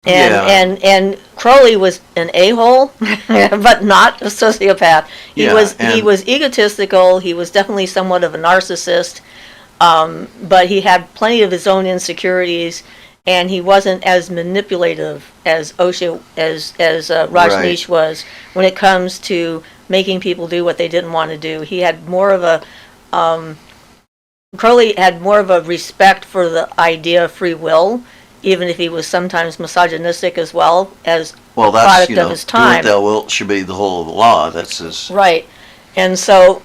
and Crowley was an a-hole, but not a sociopath. He was egotistical. He was definitely somewhat of a narcissist, but he had plenty of his own insecurities. And he wasn't as manipulative as Osho, as Rajneesh was when it comes to making people do what they didn't want to do. He had more of a Crowley had more of a respect for the idea of free will, even if he was sometimes misogynistic as well as a product of his time. Do what thou wilt should be the whole of the law. That's his right. And so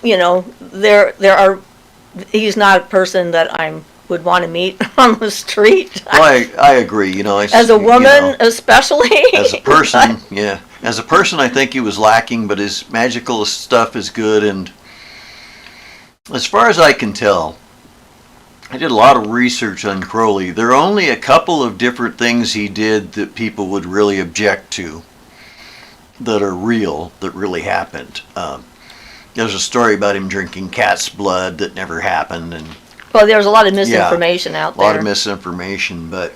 he's not a person that I would want to meet on the street. Well, I agree. As a woman, especially. As a person, yeah. As a person, I think he was lacking, but his magical stuff is good. And as far as I can tell, I did a lot of research on Crowley. There are only a couple of different things he did that people would really object to, that are real, that really happened. There's a story about him drinking cat's blood that never happened, and well, there's a lot of misinformation out there. A lot of misinformation, but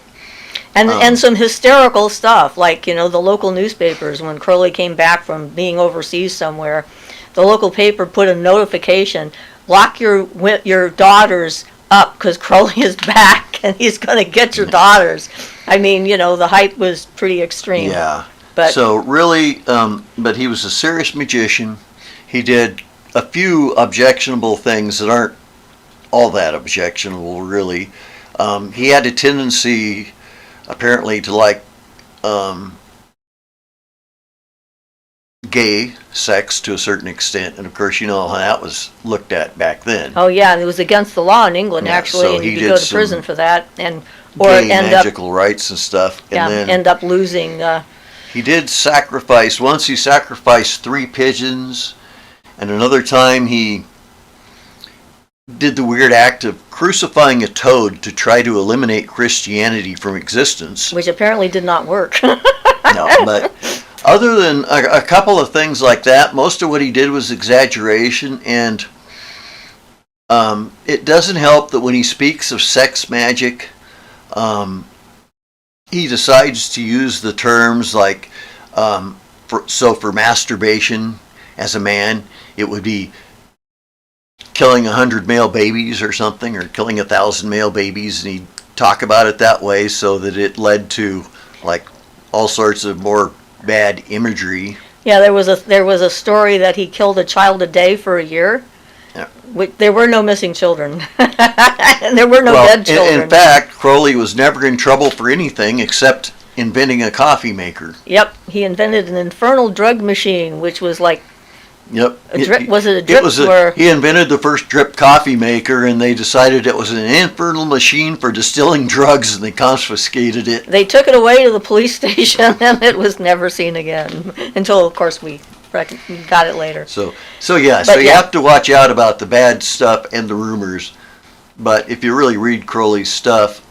and some hysterical stuff, like the local newspapers. When Crowley came back from being overseas somewhere, the local paper put a notification: lock your daughters up because Crowley is back and he's going to get your daughters. I mean, the hype was pretty extreme. Yeah. But so really, but he was a serious magician. He did a few objectionable things that aren't all that objectionable, really. He had a tendency, apparently, to like gay sex to a certain extent, and of course, you know how that was looked at back then. Oh yeah, and it was against the law in England, actually, so and he you could did go to prison for that, or gay end magical rights and stuff. Yeah, and then end up losing. He did sacrifice. Once he sacrificed 3 pigeons, and another time he did the weird act of crucifying a toad to try to eliminate Christianity from existence. Which apparently did not work. No, but other than a couple of things like that, most of what he did was exaggeration, and it doesn't help that when he speaks of sex magic, he decides to use the terms like, for masturbation as a man, it would be killing 100 male babies or something, or killing 1,000 male babies, and he'd talk about it that way so that it led to like all sorts of more bad imagery. Yeah, there was a story that he killed a child a day for a year. Yeah. There were no missing children. And there were no dead children. In fact, Crowley was never in trouble for anything except inventing a coffee maker. Yep, he invented an infernal drug machine, which was like, yep. Was it a drip? He invented the first drip coffee maker, and they decided it was an infernal machine for distilling drugs, and they confiscated it. They took it away to the police station, and it was never seen again until, of course, we got it later. So you have to watch out about the bad stuff and the rumors. But if you really read Crowley's stuff,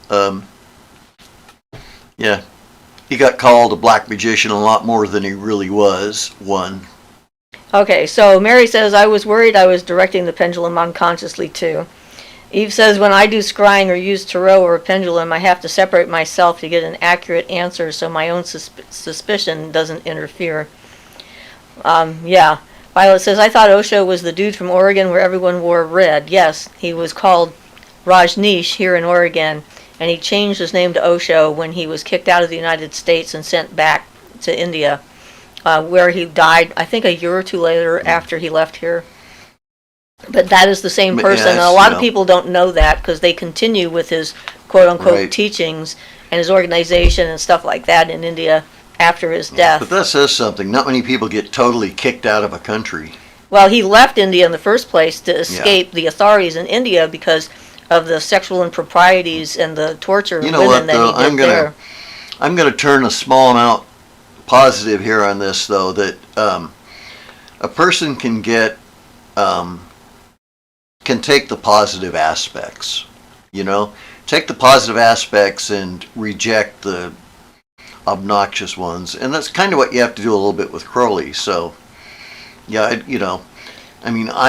he got called a black magician a lot more than he really was. Okay, so Mary says, I was worried I was directing the pendulum unconsciously too. Eve says, when I do scrying or use tarot or a pendulum, I have to separate myself to get an accurate answer so my own suspicion doesn't interfere. Violet says, I thought Osho was the dude from Oregon where everyone wore red. Yes, he was called Rajneesh here in Oregon, and he changed his name to Osho when he was kicked out of the United States and sent back to India, where he died, I think, a year or two later after he left here. But that is the same person, and a lot of people don't know that because they continue with his quote-unquote teachings and his organization and stuff like that in India after his death. But that says something. Not many people get totally kicked out of a country. Well, he left India in the first place to escape the authorities in India because of the sexual improprieties and the torture of women that he did there. I'm going to turn a small amount positive here on this, though, that a person can get... can take the positive aspects, take the positive aspects and reject the obnoxious ones, and that's kind of what you have to do a little bit with Crowley. So, I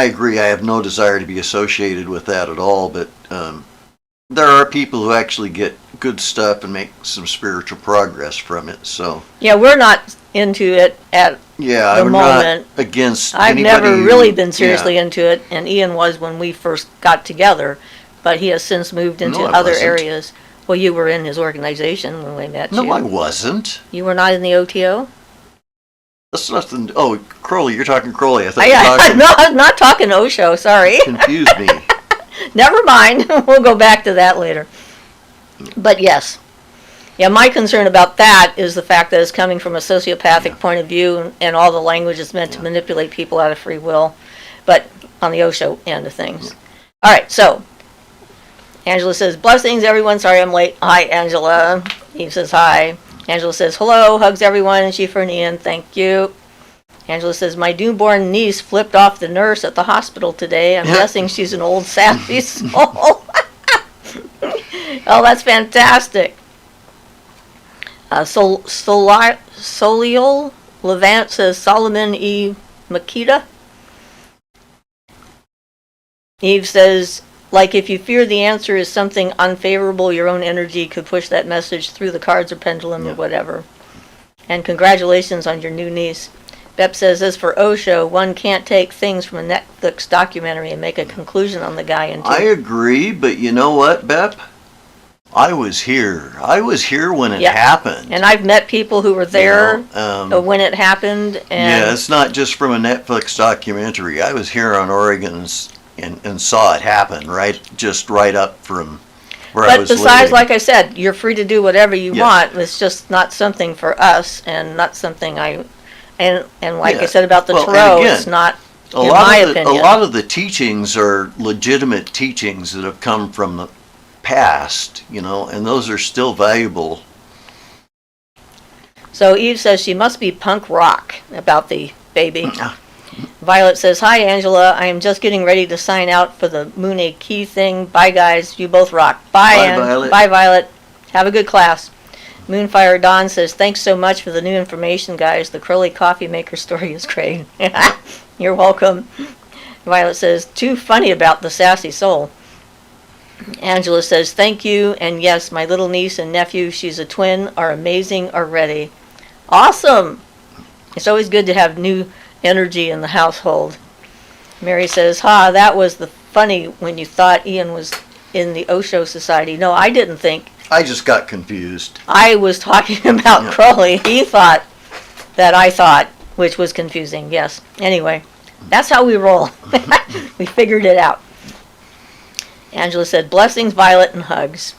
agree. I have no desire to be associated with that at all, but there are people who actually get good stuff and make some spiritual progress from it. So, we're not into it at the moment. Not against I've never really been seriously into it, and Ian was when we first got together, but he has since moved into other areas. Well, you were in his organization when we met you. No, I wasn't. You were not in the OTO? That's nothing. Oh, Crowley, you're talking Crowley. I thought I'm not talking Osho, sorry. Confused me. Never mind. We'll go back to that later. But yes. Yeah, my concern about that is the fact that it's coming from a sociopathic point of view, and all the language is meant to manipulate people out of free will, but on the Osho end of things. All right, so Angela says, blessings, everyone. Sorry I'm late. Hi, Angela. Eve says hi. Angela says, hello, hugs everyone, and Siofra and Ian, thank you. Angela says, my newborn niece flipped off the nurse at the hospital today. I'm guessing she's an old sassy soul. Oh, that's fantastic. Soliol Levant says, Solomon E. Makita. Eve says, like if you fear the answer is something unfavorable, your own energy could push that message through the cards or pendulum or whatever. And congratulations on your new niece. Bep says, as for Osho, one can't take things from a Netflix documentary and make a conclusion on the guy until... I agree, but you know what, Bep? I was here. I was here when it happened. And I've met people who were there when it happened. And it's not just from a Netflix documentary. I was here on Oregon and saw it happen, right up from where I was living. But besides, like I said, you're free to do whatever you want. It's just not something for us, and not something I said about the tarot, it's not, in my opinion. A lot of the teachings are legitimate teachings that have come from the past, and those are still valuable. So Eve says she must be punk rock about the baby. Violet says, hi, Angela. I am just getting ready to sign out for the Moon Key thing. Bye, guys. You both rock. Bye, Ann. Violet. Bye, Violet. Have a good class. Moonfire Dawn says, thanks so much for the new information, guys. The Crowley coffee maker story is great. You're welcome. Violet says, too funny about the sassy soul. Angela says, thank you. And yes, my little niece and nephew, she's a twin, are amazing already. Awesome. It's always good to have new energy in the household. Mary says, that was the funny when you thought Ian was in the Osho Society. No, I didn't think. I just got confused. I was talking about Crowley. He thought that I thought, which was confusing, yes. Anyway, that's how we roll. We figured it out. Angela said, blessings, Violet, and hugs.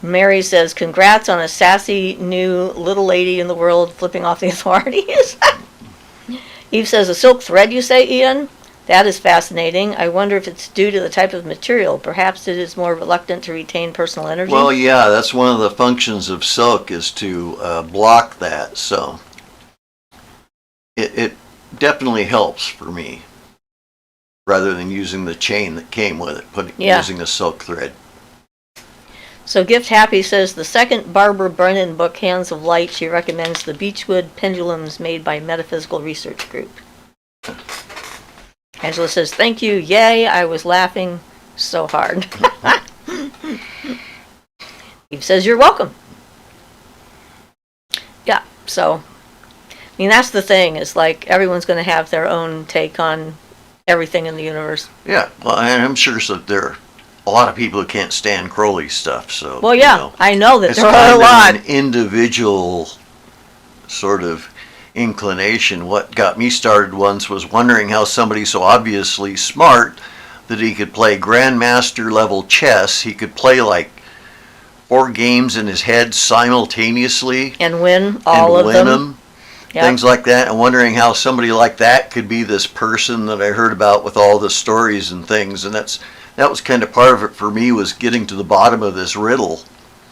Mary says, congrats on a sassy new little lady in the world flipping off the authorities. Eve says, a silk thread, you say, Ian? That is fascinating. I wonder if it's due to the type of material. Perhaps it is more reluctant to retain personal energy. Well, yeah, that's one of the functions of silk is to block that. So it definitely helps for me, rather than using the chain that came with it, Yeah. using a silk thread. So Gift Happy says the second Barbara Brennan book, Hands of Light, she recommends the Beechwood pendulums made by Metaphysical Research Group. Angela says, thank you, yay, I was laughing so hard. Eve says, you're welcome. Yeah, so, I mean, that's the thing, is like everyone's going to have their own take on everything in the universe. Yeah, well, and I'm sure so there are a lot of people who can't stand Crowley stuff, so. Well, yeah, I know that it's there are kind a of lot. an individual sort of inclination. What got me started once was wondering how somebody so obviously smart that he could play grandmaster level chess, he could play like 4 games in his head simultaneously And win all and of win them. Yep. things like that, and wondering how somebody like that could be this person that I heard about with all the stories and things. And that was kind of part of it for me, was getting to the bottom of this riddle.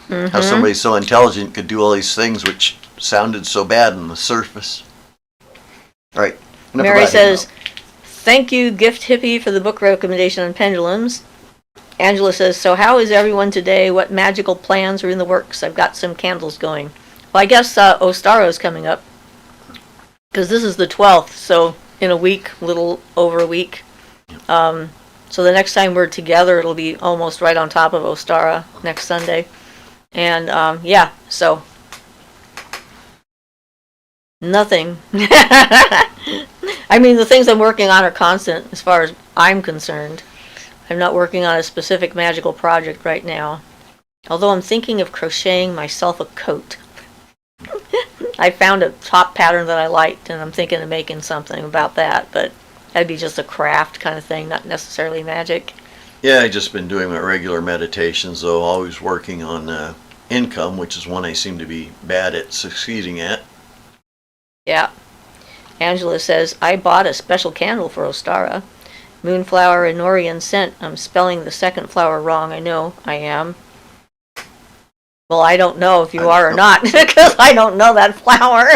How somebody so intelligent could do all these things which sounded so bad on the surface. All right. Mary says, thank you, Gift Hippie, for the book recommendation on pendulums. Angela says, so how is everyone today? What magical plans are in the works? I've got some candles going. Well, I guess Ostara is coming up, because this is the 12th, so in a week, a little over a week. So the next time we're together, it'll be almost right on top of Ostara next Sunday. And yeah, so nothing. I mean, the things I'm working on are constant as far as I'm concerned. I'm not working on a specific magical project right now. Although I'm thinking of crocheting myself a coat. I found a top pattern that I liked, and I'm thinking of making something about that, but that'd be just a craft kind of thing, not necessarily magic. Yeah, I've just been doing my regular meditations, though, always working on income, which is one I seem to be bad at succeeding at. Yeah. Angela says, I bought a special candle for Ostara. Moonflower and Norian scent. I'm spelling the second flower wrong. I know I am. Well, I don't know if you are or not, because I don't know that flower.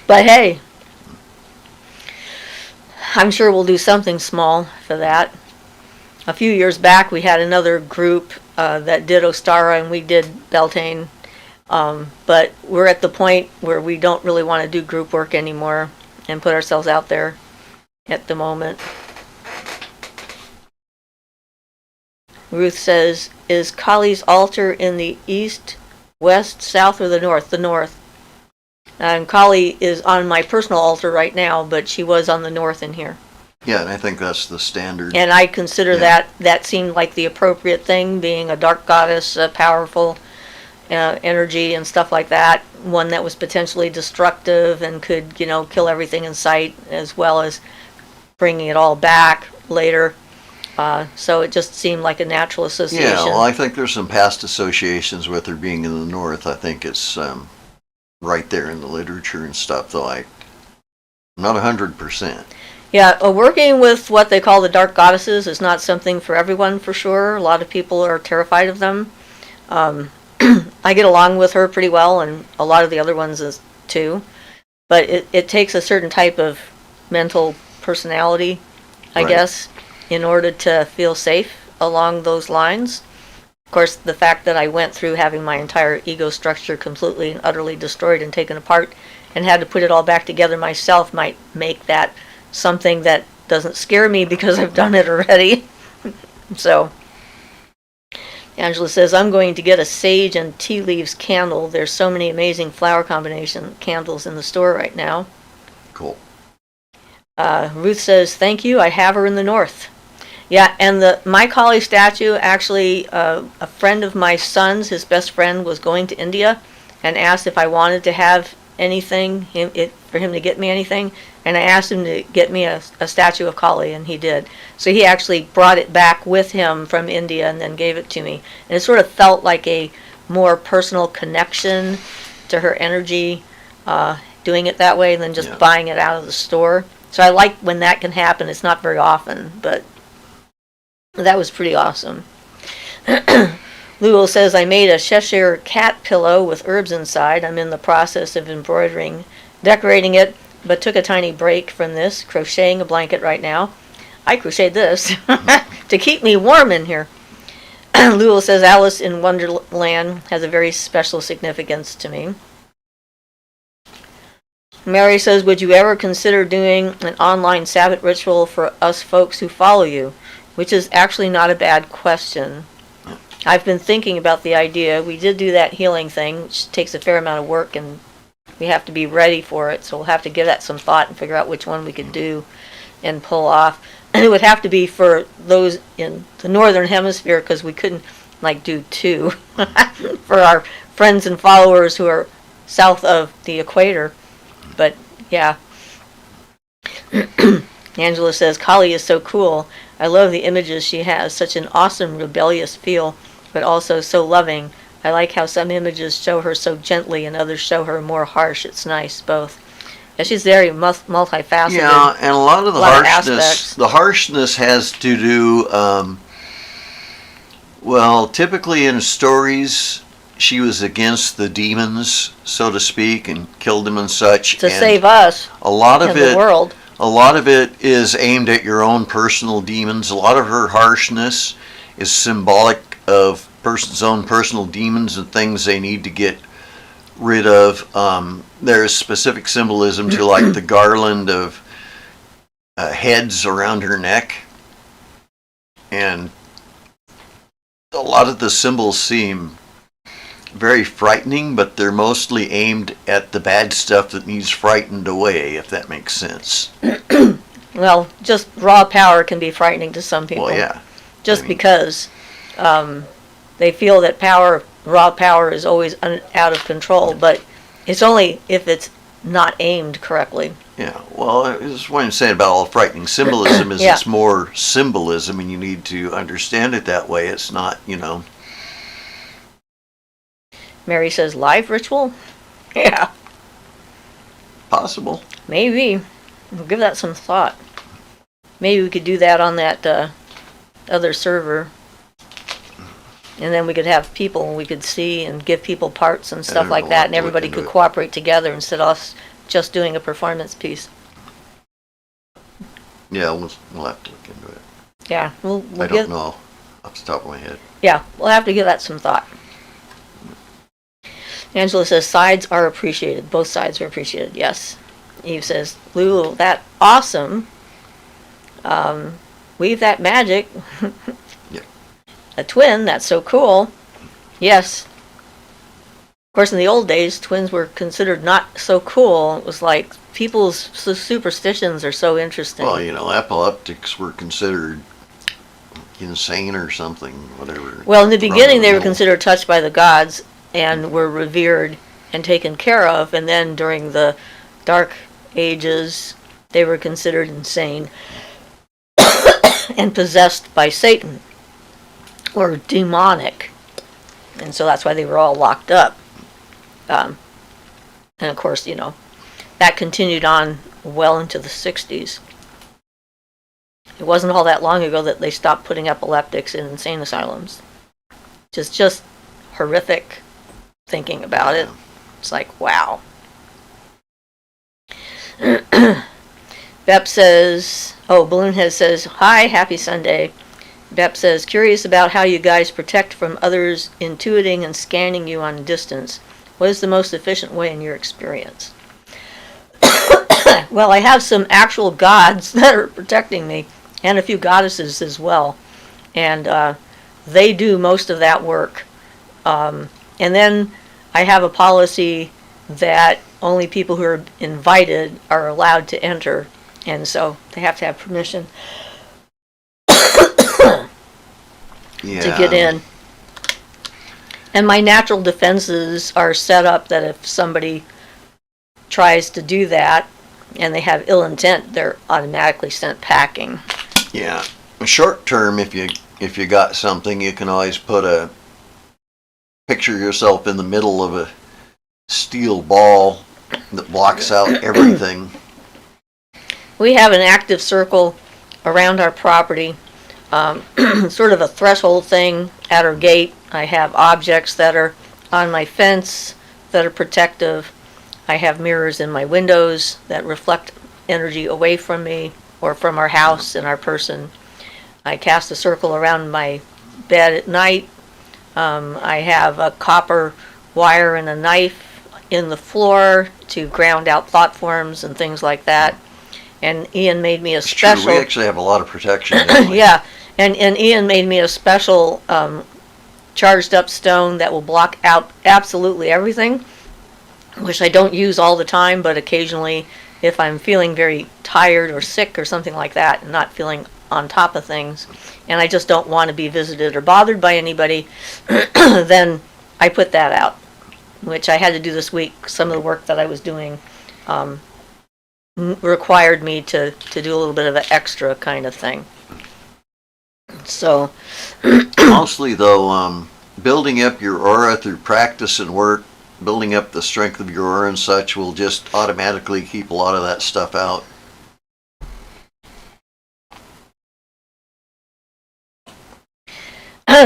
But hey, I'm sure we'll do something small for that. A few years back, we had another group that did Ostara, and we did Beltane. But we're at the point where we don't really want to do group work anymore and put ourselves out there at the moment. Ruth says, is Kali's altar in the east, west, south, or the north? The north. And Kali is on my personal altar right now, but she was on the north in here. Yeah, and I think that's the standard. And I consider that seemed like the appropriate thing, being a dark goddess, powerful energy and stuff like that. One that was potentially destructive and could, kill everything in sight, as well as bringing it all back later. So it just seemed like a natural association. Yeah, well, I think there's some past associations with her being in the north. I think it's right there in the literature and stuff, though I'm not 100%. Yeah, working with what they call the dark goddesses is not something for everyone, for sure. A lot of people are terrified of them. I get along with her pretty well, and a lot of the other ones too. But it takes a certain type of mental personality, I guess, in order to feel safe along those lines. Of course, the fact that I went through having my entire ego structure completely and utterly destroyed and taken apart and had to put it all back together myself might make that something that doesn't scare me because I've done it already. So, Angela says, I'm going to get a sage and tea leaves candle. There's so many amazing flower combination candles in the store right now. Cool. Ruth says, thank you, I have her in the north. Yeah, and my Kali statue, actually, a friend of my son's, his best friend, was going to India and asked if I wanted to have anything, for him to get me anything, and I asked him to get me a statue of Kali, and he did. So he actually brought it back with him from India and then gave it to me. And it sort of felt like a more personal connection to her energy, doing it that way than just buying it out of the store. So I like when that can happen. It's not very often, but that was pretty awesome. Lewell says, I made a Cheshire cat pillow with herbs inside. I'm in the process of decorating it. but took a tiny break from this, crocheting a blanket right now. I crocheted this to keep me warm in here. Lewell says Alice in Wonderland has a very special significance to me. Mary says, would you ever consider doing an online Sabbath ritual for us folks who follow you? Which is actually not a bad question. I've been thinking about the idea. We did do that healing thing, which takes a fair amount of work, and we have to be ready for it, so we'll have to give that some thought and figure out which one we could do and pull off. And it would have to be for those in the northern hemisphere, because we couldn't do two for our friends and followers who are south of the equator. But yeah. Angela says Kali is so cool. I love the images she has, such an awesome rebellious feel, but also so loving. I like how some images show her so gently and others show her more harsh. It's nice, both. Yeah, she's very multifaceted. Yeah, and a lot of the harshness has to do, well, typically in stories, she was against the demons, so to speak, and killed them and such. To save us a lot of the world. A lot of it is aimed at your own personal demons. A lot of her harshness is symbolic of person's own personal demons and things they need to get rid of. There's specific symbolism to the garland of heads around her neck, and a lot of the symbols seem very frightening, but they're mostly aimed at the bad stuff that needs frightened away, if that makes sense. Well, just raw power can be frightening to some people. Well, yeah. Because they feel that raw power is always out of control, but it's only if it's not aimed correctly. Yeah, well, that's what I'm saying about all frightening symbolism is It's more symbolism, and you need to understand it that way. It's not, Mary says, live ritual? Yeah. Possible. Maybe. We'll give that some thought. Maybe we could do that on that other server. And then we could have people we could see and give people parts and stuff like that, and everybody could cooperate together instead of us just doing a performance piece. Yeah, we'll have to look into it. Yeah. I don't know off the top of my head. Yeah, we'll have to give that some thought. Angela says, sides are appreciated. Both sides are appreciated, yes. Eve says, Lulu, that awesome. Weave that magic. Yeah. A twin, that's so cool. Yes. Of course, in the old days, twins were considered not so cool. It was like people's superstitions are so interesting. Well, epileptics were considered insane or something, whatever. Well, in the beginning, they were considered touched by the gods and were revered and taken care of, and then during the Dark Ages, they were considered insane and possessed by Satan, or demonic, and so that's why they were all locked up. And of course, that continued on well into the 60s. It wasn't all that long ago that they stopped putting epileptics in insane asylums. Just horrific thinking about it. It's like, wow. Bep says, Balloonhead says, hi, happy Sunday. Bep says, curious about how you guys protect from others intuiting and scanning you on distance. What is the most efficient way in your experience? Well, I have some actual gods that are protecting me, and a few goddesses as well. And they do most of that work. And then I have a policy that only people who are invited are allowed to enter, and so they have to have permission to get in. And my natural defenses are set up that if somebody tries to do that and they have ill intent, they're automatically sent packing. Yeah. Short term, if you got something, you can always picture yourself in the middle of a steel ball that blocks out everything. We have an active circle around our property, sort of a threshold thing at our gate. I have objects that are on my fence that are protective. I have mirrors in my windows that reflect energy away from me or from our house and our person. I cast a circle around my bed at night. I have a copper wire and a knife in the floor to ground out thought forms and things like that. And Ian made me a special... True. We actually have a lot of protection. Yeah, and Ian made me a special charged up stone that will block out absolutely everything, which I don't use all the time, but occasionally if I'm feeling very tired or sick or something like that and not feeling on top of things, and I just don't want to be visited or bothered by anybody, then I put that out, which I had to do this week. Some of the work that I was doing required me to do a little bit of an extra kind of thing. So mostly though, building up your aura through practice and work, building up the strength of your aura and such will just automatically keep a lot of that stuff out.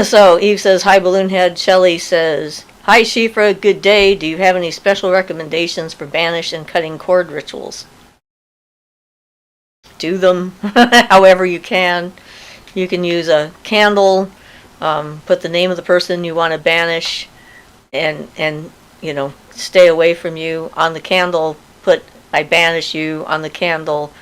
So Eve says, hi Balloonhead. Shelley says, hi Siofra, good day. Do you have any special recommendations for banish and cutting cord rituals? Do them however you can. You can use a candle, put the name of the person you want to banish, and you know, stay away from you. On the candle, put I banish you on the candle,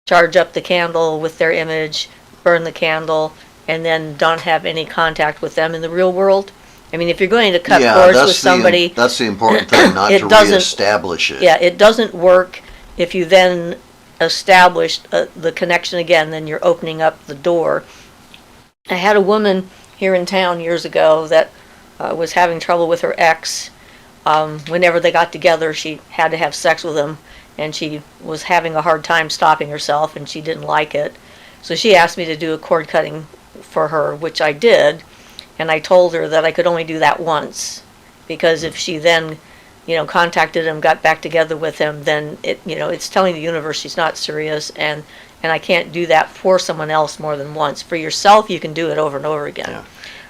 charge up the candle with their image, burn the candle, and then don't have any contact with them in the real world. I mean, if you're going to cut cords with somebody... that's the important thing, not to reestablish it. Yeah, it doesn't work if you then establish the connection again, then you're opening up the door. I had a woman here in town years ago that was having trouble with her ex. Whenever they got together, she had to have sex with him, and she was having a hard time stopping herself, and she didn't like it. So she asked me to do a cord cutting for her, which I did, and I told her that I could only do that once, because if she then, you know, contacted him, got back together with him, then it, you know, it's telling the universe she's not serious, and I can't do that for someone else more than once. For yourself, you can do it over and over again. Yeah.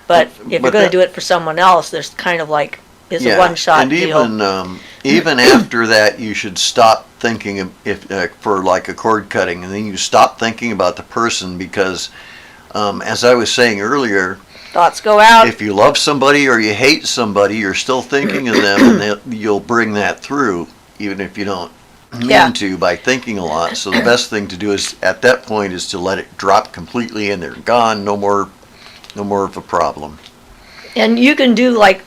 But if you're going to do it for someone else, there's kind of like, it's a one-shot deal. And even after that, you should stop thinking for like a cord cutting, and then you stop thinking about the person, because as I was saying earlier, thoughts go out. If you love somebody or you hate somebody, you're still thinking of them, and you'll bring that through, even if you don't mean to, by thinking a lot. So the best thing to do is, at that point, is to let it drop completely, and they're gone. No more of a problem. And you can do like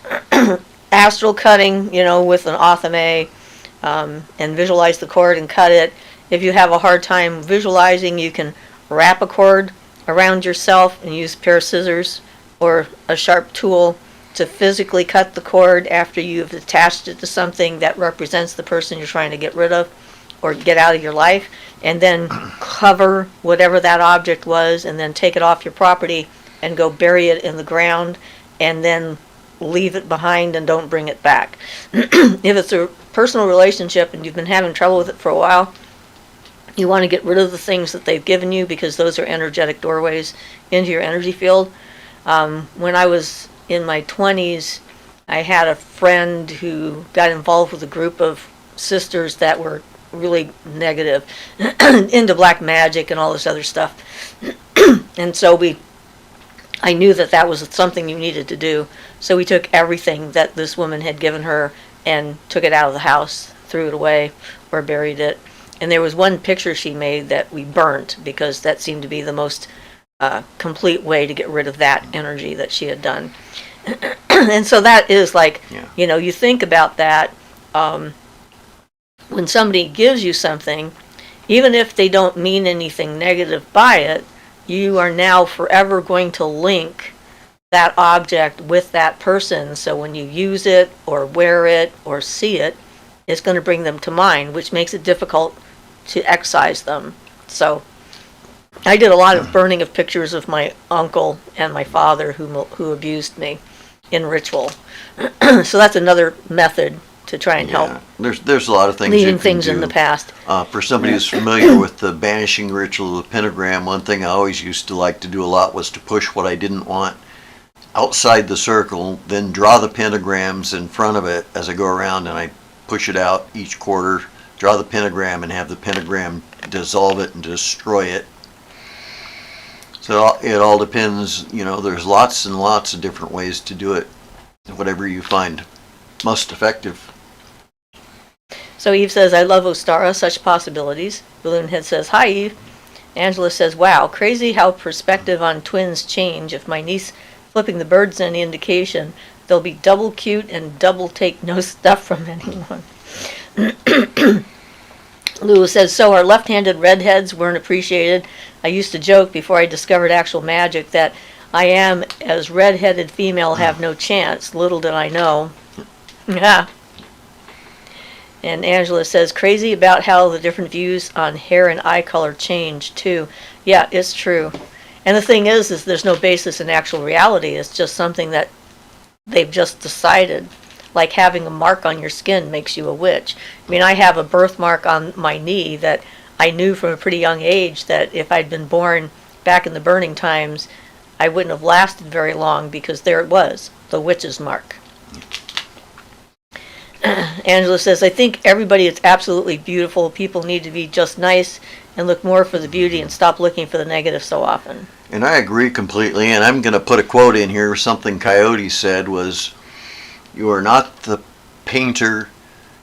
astral cutting, you know, with an Othame, and visualize the cord and cut it. If you have a hard time visualizing, you can wrap a cord around yourself and use a pair of scissors or a sharp tool to physically cut the cord after you've attached it to something that represents the person you're trying to get rid of or get out of your life, and then cover whatever that object was, and then take it off your property and go bury it in the ground, and then leave it behind and don't bring it back. If it's a personal relationship and you've been having trouble with it for a while, you want to get rid of the things that they've given you, because those are energetic doorways into your energy field. When I was in my 20s, I had a friend who got involved with a group of sisters that were really negative, into black magic and all this other stuff. And so I knew that was something you needed to do. So we took everything that this woman had given her and took it out of the house, threw it away, or buried it. And there was one picture she made that we burnt, because that seemed to be the most complete way to get rid of that energy that she had done. And so that is like, you know, you think about that, when somebody gives you something, even if they don't mean anything negative by it, you are now forever going to link that object with that person. So when you use it or wear it or see it, it's going to bring them to mind, which makes it difficult to excise them. So I did a lot of burning of pictures of my uncle and my father who abused me in ritual. So that's another method to try and help. There's a lot of things leaving you can things do. In the past. For somebody who's familiar with the banishing ritual of the pentagram, one thing I always used to like to do a lot was to push what I didn't want outside the circle, then draw the pentagrams in front of it as I go around, and I push it out each quarter, draw the pentagram, and have the pentagram dissolve it and destroy it. So it all depends, there's lots and lots of different ways to do it, whatever you find most effective. So Eve says, I love Ostara, such possibilities. Balloonhead says, hi Eve. Angela says, wow, crazy how perspective on twins change. If my niece flipping the birds any indication, they'll be double cute and double take no stuff from anyone. Lou says, so our left-handed redheads weren't appreciated. I used to joke before I discovered actual magic that I am, as red-headed female, have no chance. Little did I know. Yeah. And Angela says, crazy about how the different views on hair and eye color change, too. Yeah, it's true. And the thing is there's no basis in actual reality. It's just something that they've just decided. Like having a mark on your skin makes you a witch. I mean, I have a birthmark on my knee that I knew from a pretty young age that if I'd been born back in the burning times, I wouldn't have lasted very long because there it was, the witch's mark. Angela says, I think everybody is absolutely beautiful. People need to be just nice and look more for the beauty and stop looking for the negative so often. And I agree completely, and I'm going to put a quote in here. Something Coyote said was, you are not the painter,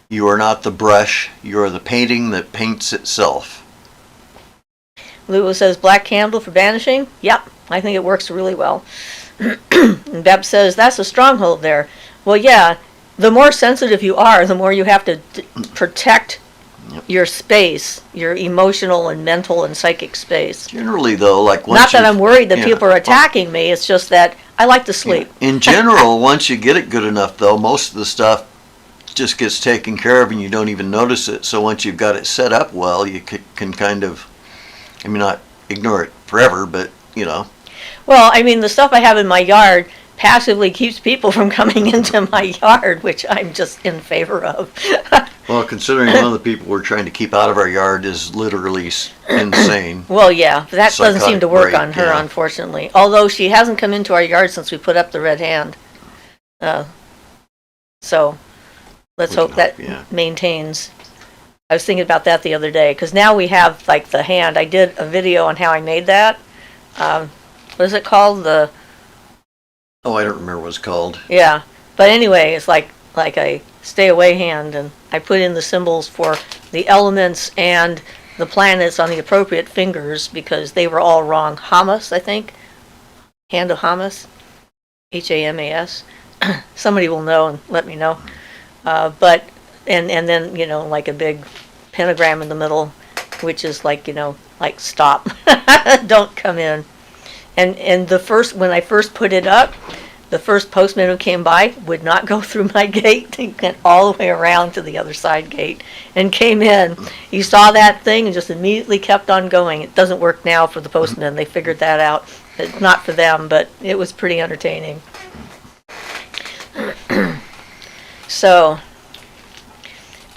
you are not the brush, you are the painting that paints itself. Lulu says, black candle for banishing? Yep, I think it works really well. And Beb says, that's a stronghold there. Well, yeah, the more sensitive you are, the more you have to protect your space, your emotional and mental and psychic space. Generally, though, like once not that I'm worried that people are attacking me, it's just that I like to sleep. In general, once you get it good enough, though, most of the stuff just gets taken care of and you don't even notice it. So once you've got it set up well, you can kind of, I mean, not ignore it forever, but, Well, I mean, the stuff I have in my yard passively keeps people from coming into my yard, which I'm just in favor of. Well, considering one of the people we're trying to keep out of our yard is literally insane. Well, yeah, that doesn't seem to work break, on her, unfortunately. Although she hasn't come into our yard since we put up the red hand. So let's hope that maintains. I was thinking about that the other day, because now we have, like, the hand. I did a video on how I made that. What is it called? Oh, I don't remember what it's called. Yeah, but anyway, it's like a stay away hand, and I put in the symbols for the elements and the planets on the appropriate fingers because they were all wrong. Hamas, I think. Hand of Hamas. Hamas. Somebody will know and let me know. But then like a big pentagram in the middle, which is like like stop, don't come in. And when I first put it up, the first postman who came by would not go through my gate. He went all the way around to the other side gate and came in. He saw that thing and just immediately kept on going. It doesn't work now for the postmen. They figured that out. It's not for them, but it was pretty entertaining. So,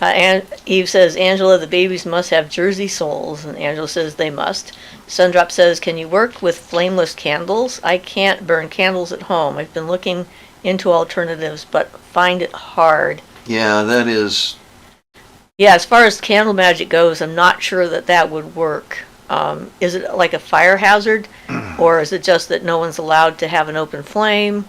and Eve says, Angela, the babies must have Jersey souls. And Angela says they must. Sundrop says, can you work with flameless candles? I can't burn candles at home. I've been looking into alternatives, but find it hard. Yeah, that is. Yeah, as far as candle magic goes, I'm not sure that would work. Is it like a fire hazard? Or is it just that no one's allowed to have an open flame?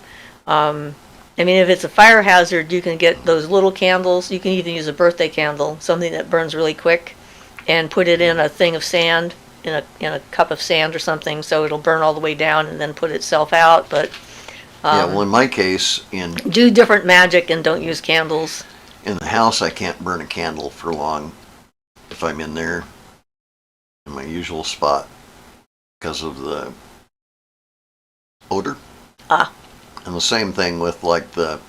I mean, if it's a fire hazard, you can get those little candles. You can even use a birthday candle, something that burns really quick, and put it in a thing of sand, in a cup of sand or something, so it'll burn all the way down and then put itself out. But well, in my case, do different magic and don't use candles. In the house, I can't burn a candle for long if I'm in there in my usual spot because of the odor. And the same thing with like the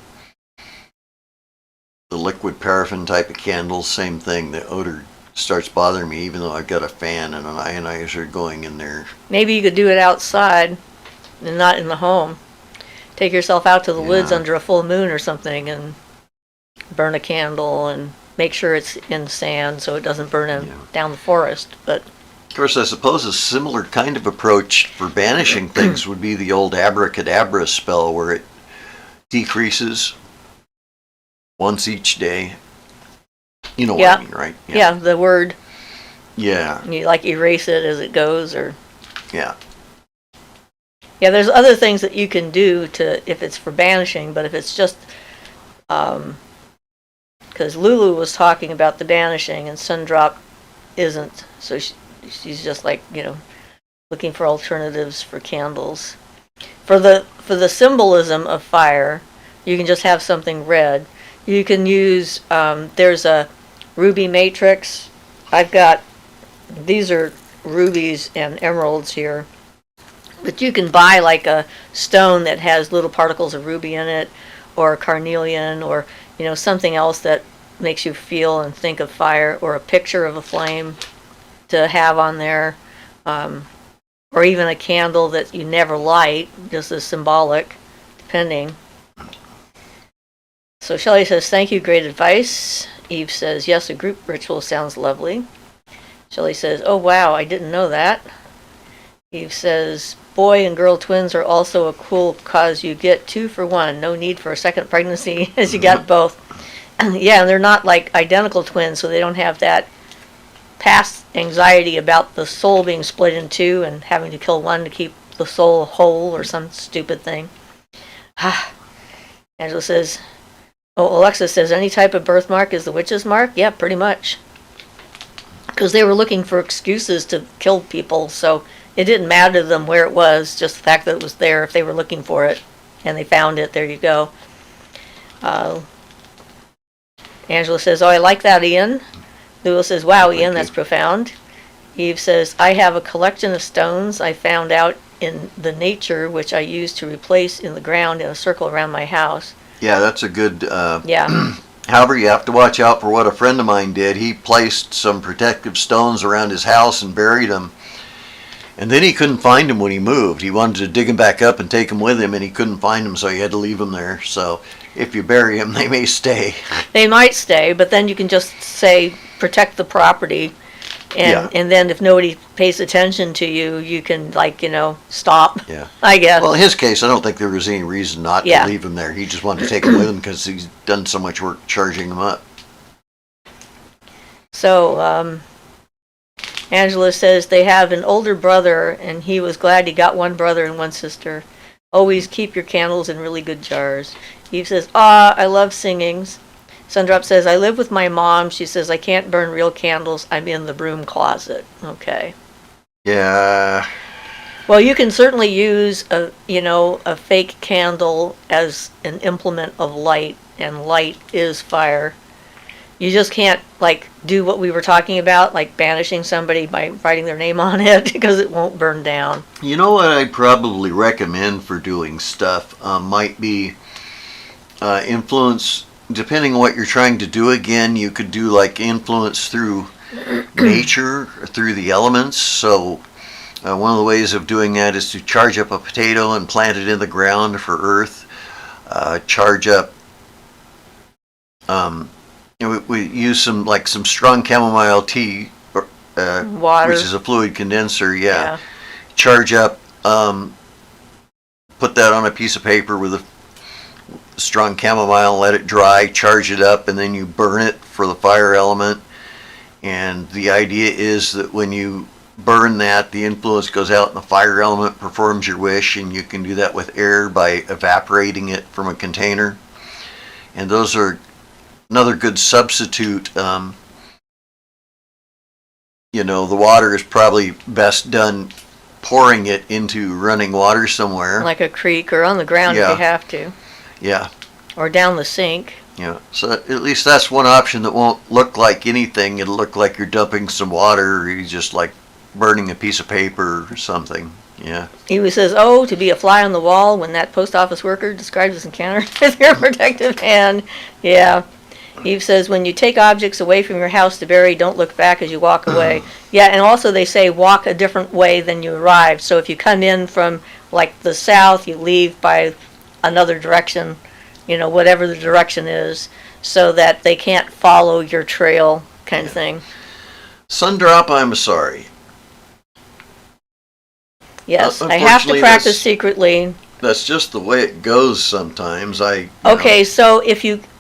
liquid paraffin type of candles, same thing. The odor starts bothering me even though I've got a fan and an ionizer going in there. Maybe you could do it outside and not in the home. Take yourself out to the woods under a full moon or something and burn a candle and make sure it's in sand so it doesn't burn down the forest. But of course, I suppose a similar kind of approach for banishing things would be the old abracadabra spell where it decreases once each day You know what Yeah. I mean, right? Yeah, the word, Yeah. you like erase it as it goes, or Yeah. yeah, there's other things that you can do to if it's for banishing, but if it's just because Lulu was talking about the banishing and Sundrop isn't, so she's just like, looking for alternatives for candles. For the symbolism of fire, you can just have something red. You can use there's a ruby matrix. I've got these are rubies and emeralds here, but you can buy like a stone that has little particles of ruby in it, or a carnelian, or something else that makes you feel and think of fire, or a picture of a flame to have on there, or even a candle that you never light, just as symbolic, depending. So Shelley says, thank you, great advice. Eve says, yes, a group ritual sounds lovely. Shelley says, oh wow, I didn't know that. Eve says, boy and girl twins are also a cool cause. You get 2 for 1. No need for a second pregnancy as you got both. Yeah, and they're not like identical twins, so they don't have that past anxiety about the soul being split in 2 and having to kill one to keep the soul whole or some stupid thing. Angela says, oh, Alexa says, any type of birthmark is the witch's mark? Yeah, pretty much. Because they were looking for excuses to kill people, so it didn't matter to them where it was, just the fact that it was there if they were looking for it. And they found it, there you go. Angela says, oh, I like that, Ian. Lula says, wow, Ian, that's profound. Eve says, I have a collection of stones I found out in the nature, which I use to replace in the ground in a circle around my house. Yeah, that's a good... Yeah. However, you have to watch out for what a friend of mine did. He placed some protective stones around his house and buried them. And then he couldn't find them when he moved. He wanted to dig them back up and take them with him, and he couldn't find them, so he had to leave them there. So if you bury them, they may stay. They might stay, but then you can just say, protect the property. And then if nobody pays attention to you, you can, stop. Yeah. I guess. Well, in his case, I don't think there was any reason not to leave him there. He just wanted to take them with him because he's done so much work charging them up. So, Angela says they have an older brother, and he was glad he got one brother and one sister. Always keep your candles in really good jars. Eve says, I love singings. Sundrop says, I live with my mom. She says, I can't burn real candles. I'm in the broom closet. Okay. Yeah. Well, you can certainly use a fake candle as an implement of light, and light is fire. You just can't, do what we were talking about, like banishing somebody by writing their name on it, because it won't burn down. You know what I'd probably recommend for doing stuff might be influence, depending on what you're trying to do. Again, you could do influence through nature, or through the elements. So one of the ways of doing that is to charge up a potato and plant it in the ground for earth. Charge up we use some strong chamomile tea, Water, which is a fluid condenser. Yeah. Charge up, put that on a piece of paper with a strong chamomile, let it dry, charge it up, and then you burn it for the fire element. And the idea is that when you burn that, the influence goes out and the fire element performs your wish, and you can do that with air by evaporating it from a container. And those are another good substitute. The water is probably best done pouring it into running water somewhere. like a creek, or on the ground if you have to. Yeah. Or down the sink. Yeah. So at least that's one option that won't look like anything. It'll look like you're dumping some water, or you're just burning a piece of paper or something. Yeah. He says, to be a fly on the wall when that post office worker describes his encounter with your protective hand. Yeah. Eve says, when you take objects away from your house to bury, don't look back as you walk away. Yeah, and also they say walk a different way than you arrived. So if you come in from, the south, you leave by another direction, whatever the direction is, so that they can't follow your trail kind of thing. Sundrop, I'm sorry. Yes, I have to practice secretly. that's just the way it goes sometimes. Okay, so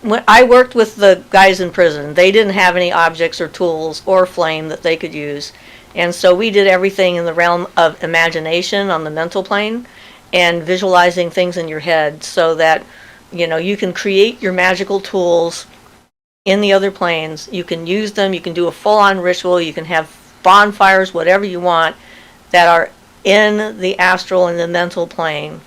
when I worked with the guys in prison, they didn't have any objects or tools or flame that they could use. And so we did everything in the realm of imagination on the mental plane and visualizing things in your head so that, you can create your magical tools in the other planes. You can use them, you can do a full-on ritual, you can have bonfires, whatever you want, that are in the astral and the mental plane.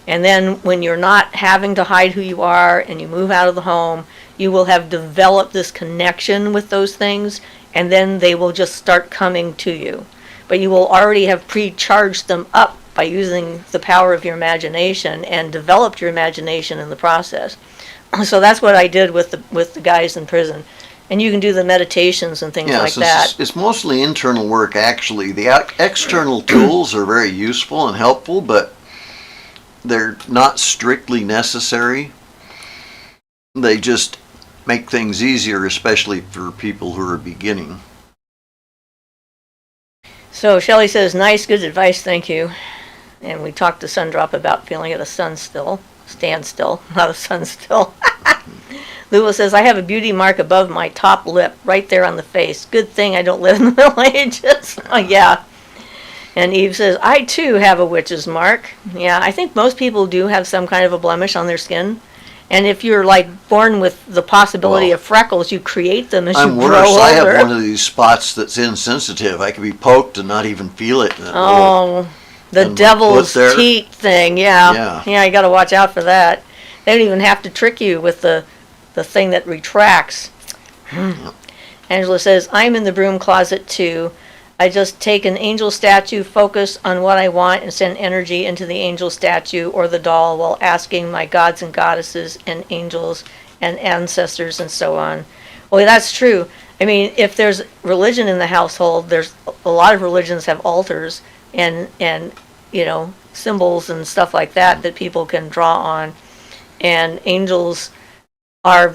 And then when you're not having to hide who you are and you move out of the home, you will have developed this connection with those things, and then they will just start coming to you. But you will already have pre-charged them up by using the power of your imagination and developed your imagination in the process. So that's what I did with the guys in prison. And you can do the meditations and things like that. It's mostly internal work, actually. The external tools are very useful and helpful, but they're not strictly necessary. They just make things easier, especially for people who are beginning. So Shelley says, nice, good advice, thank you. And we talked to Sundrop about feeling at a standstill, not a sunstill. Lula says, I have a beauty mark above my top lip, right there on the face. Good thing I don't live in the Middle Ages. Oh, yeah. And Eve says, I too have a witch's mark. Yeah, I think most people do have some kind of a blemish on their skin. And if you're born with the possibility of freckles, you create them as you grow older. I have one of these spots that's insensitive. I can be poked and not even feel it. The devil's teat thing. Yeah, you got to watch out for that. They don't even have to trick you with the thing that retracts. Angela says, I'm in the broom closet too. I just take an angel statue, focus on what I want, and send energy into the angel statue or the doll while asking my gods and goddesses and angels and ancestors and so on. Well, that's true. I mean, if there's religion in the household, there's a lot of religions have altars and symbols and stuff like that people can draw on. And angels are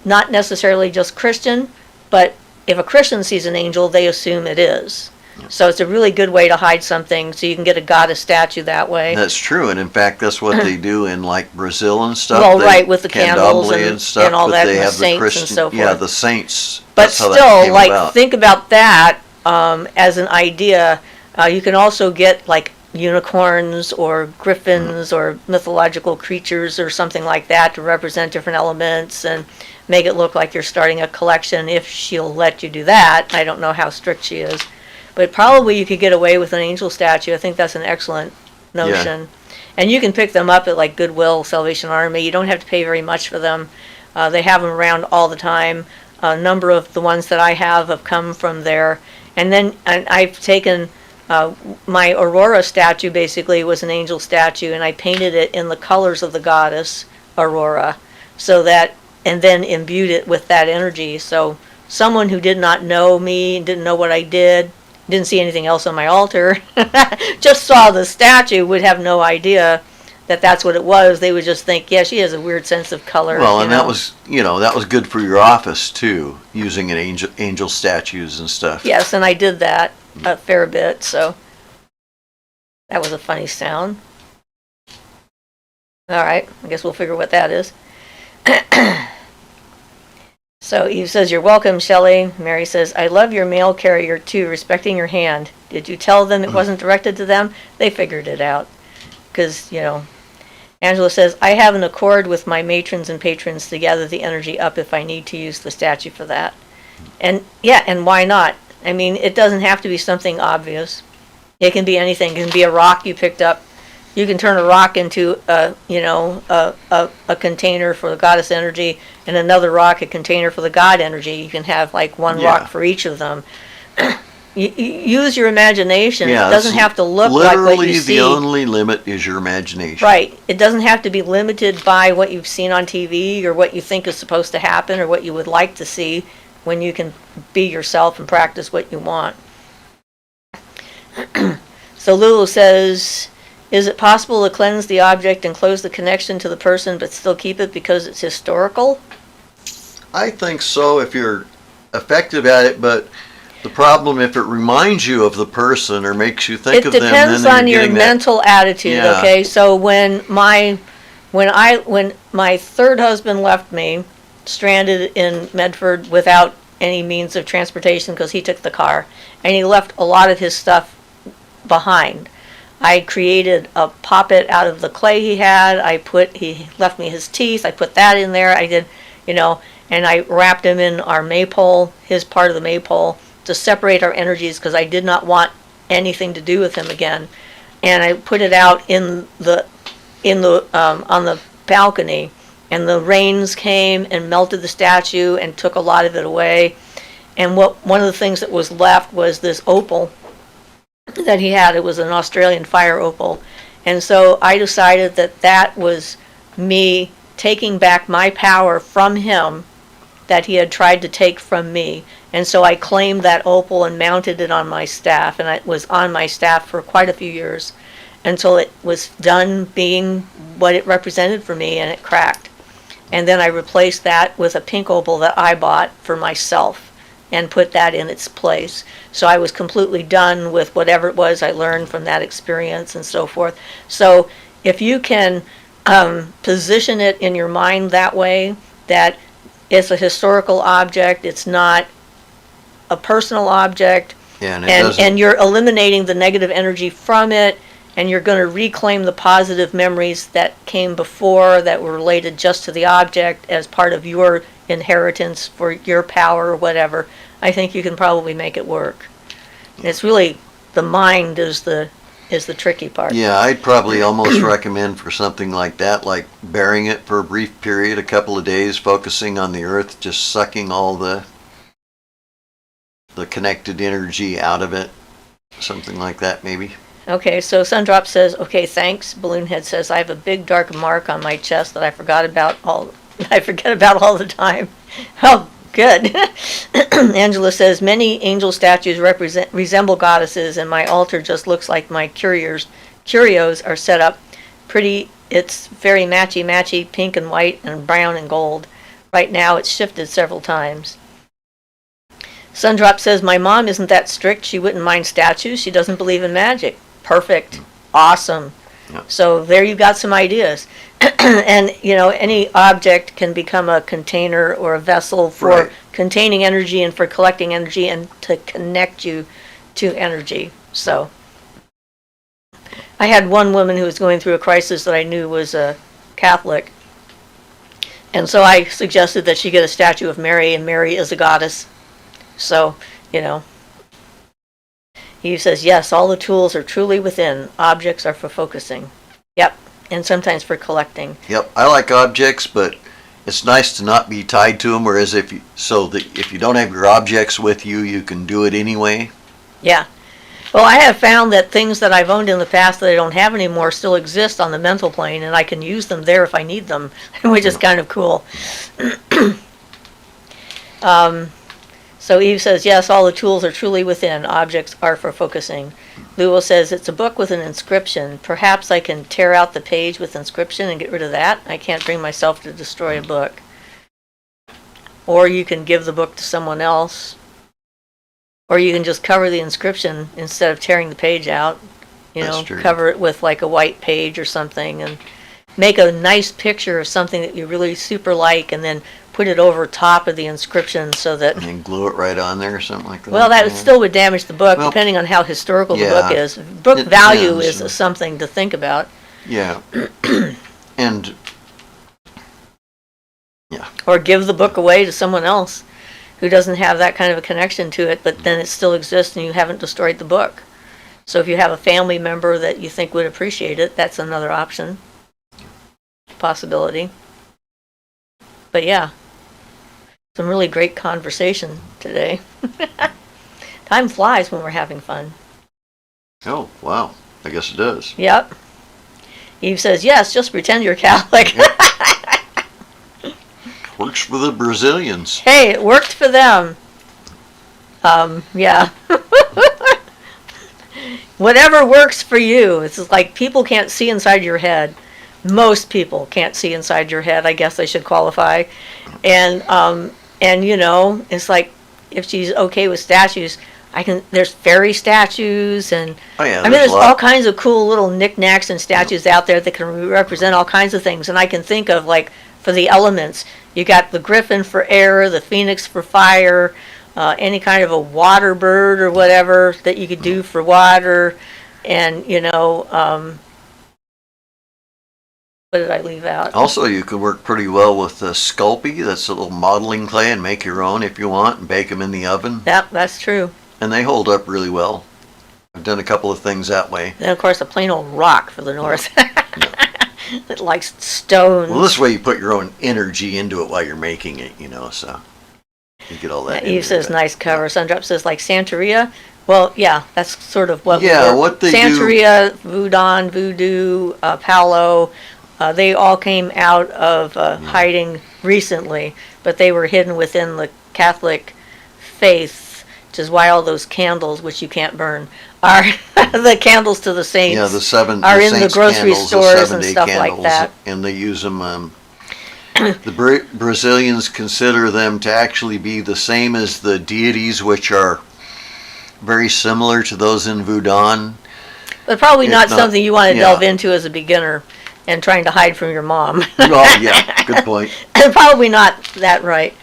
not necessarily just Christian, but if a Christian sees an angel, they assume it is. So it's a really good way to hide something, so you can get a goddess statue that way. That's true, and in fact, that's what they do in Brazil and stuff. Well, right, with the candles and stuff, and all that, they and the have saints and so forth. Yeah, the saints. But still, think about that as an idea. You can also get unicorns or griffins or mythological creatures or something like that to represent different elements and make it look like you're starting a collection if she'll let you do that. I don't know how strict she is. But probably you could get away with an angel statue. I think that's an excellent notion. Yeah. And you can pick them up at Goodwill, Salvation Army. You don't have to pay very much for them. They have them around all the time. A number of the ones that I have come from there. And I've taken my Aurora statue basically was an angel statue, and I painted it in the colors of the goddess Aurora, and then imbued it with that energy. So someone who did not know me, didn't know what I did, didn't see anything else on my altar, just saw the statue, would have no idea that that's what it was. They would just think, yeah, she has a weird sense of color. Well, and that was good for your office too, using an angel statues and stuff. Yes, and I did that a fair bit, so that was a funny sound. All right, I guess we'll figure what that is. So Eve says, you're welcome, Shelley. Mary says, I love your mail carrier too, respecting your hand. Did you tell them it wasn't directed to them? They figured it out. Because, Angela says, I have an accord with my matrons and patrons to gather the energy up if I need to use the statue for that. And why not? I mean, it doesn't have to be something obvious. It can be anything. It can be a rock you picked up. You can turn a rock into a container for the goddess energy, and another rock a container for the god energy. You can have one rock for each of them. You use your imagination. Yeah, it doesn't have to look like what you see. Literally, the only limit is your imagination. Right. It doesn't have to be limited by what you've seen on TV or what you think is supposed to happen or what you would like to see, when you can be yourself and practice what you want. So Lulu says, is it possible to cleanse the object and close the connection to the person but still keep it because it's historical? I think so if you're effective at it, but The problem, if it reminds you of the person or makes you think It of them, then depends you're on your getting mental attitude, Yeah. okay? So when my third husband left me, stranded in Medford without any means of transportation because he took the car, and he left a lot of his stuff behind. I created a poppet out of the clay he had. He left me his teeth. I put that in there. I did, and I wrapped him in our maypole, his part of the maypole, to separate our energies because I did not want anything to do with him again. And I put it out on the balcony, and the rains came and melted the statue and took a lot of it away. And one of the things that was left was this opal that he had. It was an Australian fire opal. And so I decided that was me taking back my power from him that he had tried to take from me. And so I claimed that opal and mounted it on my staff, and it was on my staff for quite a few years until it was done being what it represented for me, and it cracked. And then I replaced that with a pink opal that I bought for myself and put that in its place. So I was completely done with whatever it was I learned from that experience and so forth. So if you can position it in your mind that way, that it's a historical object, it's not a personal object, and you're eliminating the negative energy from it, and you're going to reclaim the positive memories that came before that were related just to the object as part of your inheritance for your power or whatever, I think you can probably make it work. And it's really the mind is the tricky part. Yeah, I'd probably almost recommend for something like that, like burying it for a brief period, a couple of days, focusing on the earth, just sucking all the connected energy out of it, something like that maybe. Okay, so Sundrop says, okay, thanks. Balloonhead says, I have a big dark mark on my chest that I forget about all the time. Oh, good. Angela says, many angel statues resemble goddesses, and my altar just looks like my curios are set up pretty. It's very matchy, pink and white and brown and gold. Right now it's shifted several times. Sundrop says, my mom isn't that strict. She wouldn't mind statues. She doesn't believe in magic. Perfect. Awesome. Yep. So there you've got some ideas. And, any object can become a container or a vessel for containing energy and for collecting energy and to connect you to energy. So I had one woman who was going through a crisis that I knew was a Catholic. And so I suggested that she get a statue of Mary, and Mary is a goddess. So, he says, yes, all the tools are truly within. Objects are for focusing. Yep, and sometimes for collecting. Yep, I like objects, but it's nice to not be tied to them, whereas if you don't have your objects with you, you can do it anyway. Yeah. Well, I have found that things that I've owned in the past that I don't have anymore still exist on the mental plane, and I can use them there if I need them, which is kind of cool. So Eve says, yes, all the tools are truly within. Objects are for focusing. Luo says, it's a book with an inscription. Perhaps I can tear out the page with inscription and get rid of that. I can't bring myself to destroy a book. Or you can give the book to someone else. Or you can just cover the inscription instead of tearing the page out. Cover it with like a white page or something and make a nice picture of something that you really super like, and then put it over top of the inscription so that... And then glue it right on there or something like that. Well, that still would damage the book, depending on how historical the book is. Book value is something to think about. Yeah. And... yeah. Or give the book away to someone else who doesn't have that kind of a connection to it, but then it still exists and you haven't destroyed the book. So if you have a family member that you think would appreciate it, that's another option. Possibility. But yeah. Some really great conversation today. Time flies when we're having fun. Oh, wow. I guess it does. Yep. Eve says, yes, just pretend you're Catholic. Works for the Brazilians. Hey, it worked for them. Yeah. Whatever works for you. It's like people can't see inside your head. Most people can't see inside your head, I guess I should qualify. And it's like, if she's okay with statues, There's fairy statues, and Oh yeah, I mean, there's all kinds of cool little knickknacks and statues out there that can represent all kinds of things. And I can think of, like, for the elements, you got the griffin for air, the phoenix for fire, any kind of a water bird or whatever that you could do for water, and what did I leave out? Also, you could work pretty well with Sculpey. That's a little modeling clay, and make your own if you want, and bake them in the oven. Yep, that's true. And they hold up really well. I've done a couple of things that way. And of course, a plain old rock for the north. It likes stones. Well, this way you put your own energy into it while you're making it, so you get all that. Eve says nice cover. Sundrop says like Santeria. Well, yeah, that's sort of what. Yeah, what they Santeria, Voodoo, Voodoo, Palo. They all came out of hiding recently, but they were hidden within the Catholic faith, which is why all those candles, which you can't burn, are the candles to the saints. Yeah, the seven are the in the saints grocery candles, stores the and stuff candles, like that. And they use them. The Brazilians consider them to actually be the same as the deities, which are very similar to those in Voodoo. But probably not something you want to delve into as a beginner and trying to hide from your mom. Well, yeah, good point. Probably not that right.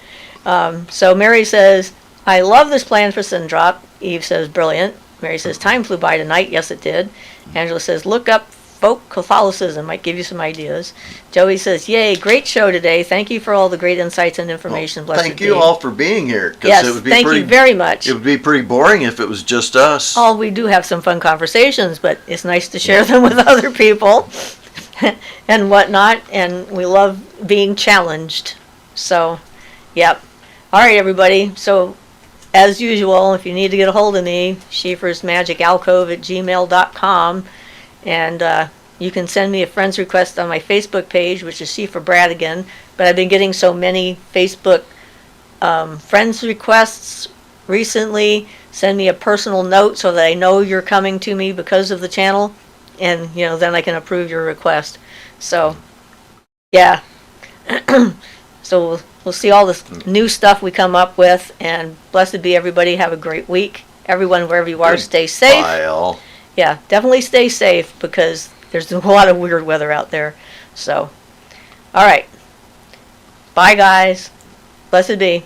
So Mary says, I love this plan for Sindrop. Eve says, brilliant. Mary says, time flew by tonight. Yes, it did. Angela says, look up folk Catholicism. Might give you some ideas. Joey says, yay, great show today. Thank you for all the great insights and information. Well, Blessed thank you all for being here. Yes, thank you very much. It would be pretty boring if it was just us. Oh, we do have some fun conversations, but it's nice to share them with other people and whatnot, and we love being challenged. So, yep. All right, everybody. So, as usual, if you need to get a hold of me, SchieffersMagicAlcove@gmail.com, and you can send me a friend's request on my Facebook page, which is Schiefer Bradigan. But I've been getting so many Facebook friends requests recently. Send me a personal note so that I know you're coming to me because of the channel, and then I can approve your request. So, yeah. So we'll see all this new stuff we come up with, and blessed be everybody. Have a great week. Everyone, wherever you are, stay safe. Bye, all. Yeah, definitely stay safe, because there's a lot of weird weather out there. So, all right. Bye, guys. Blessed be.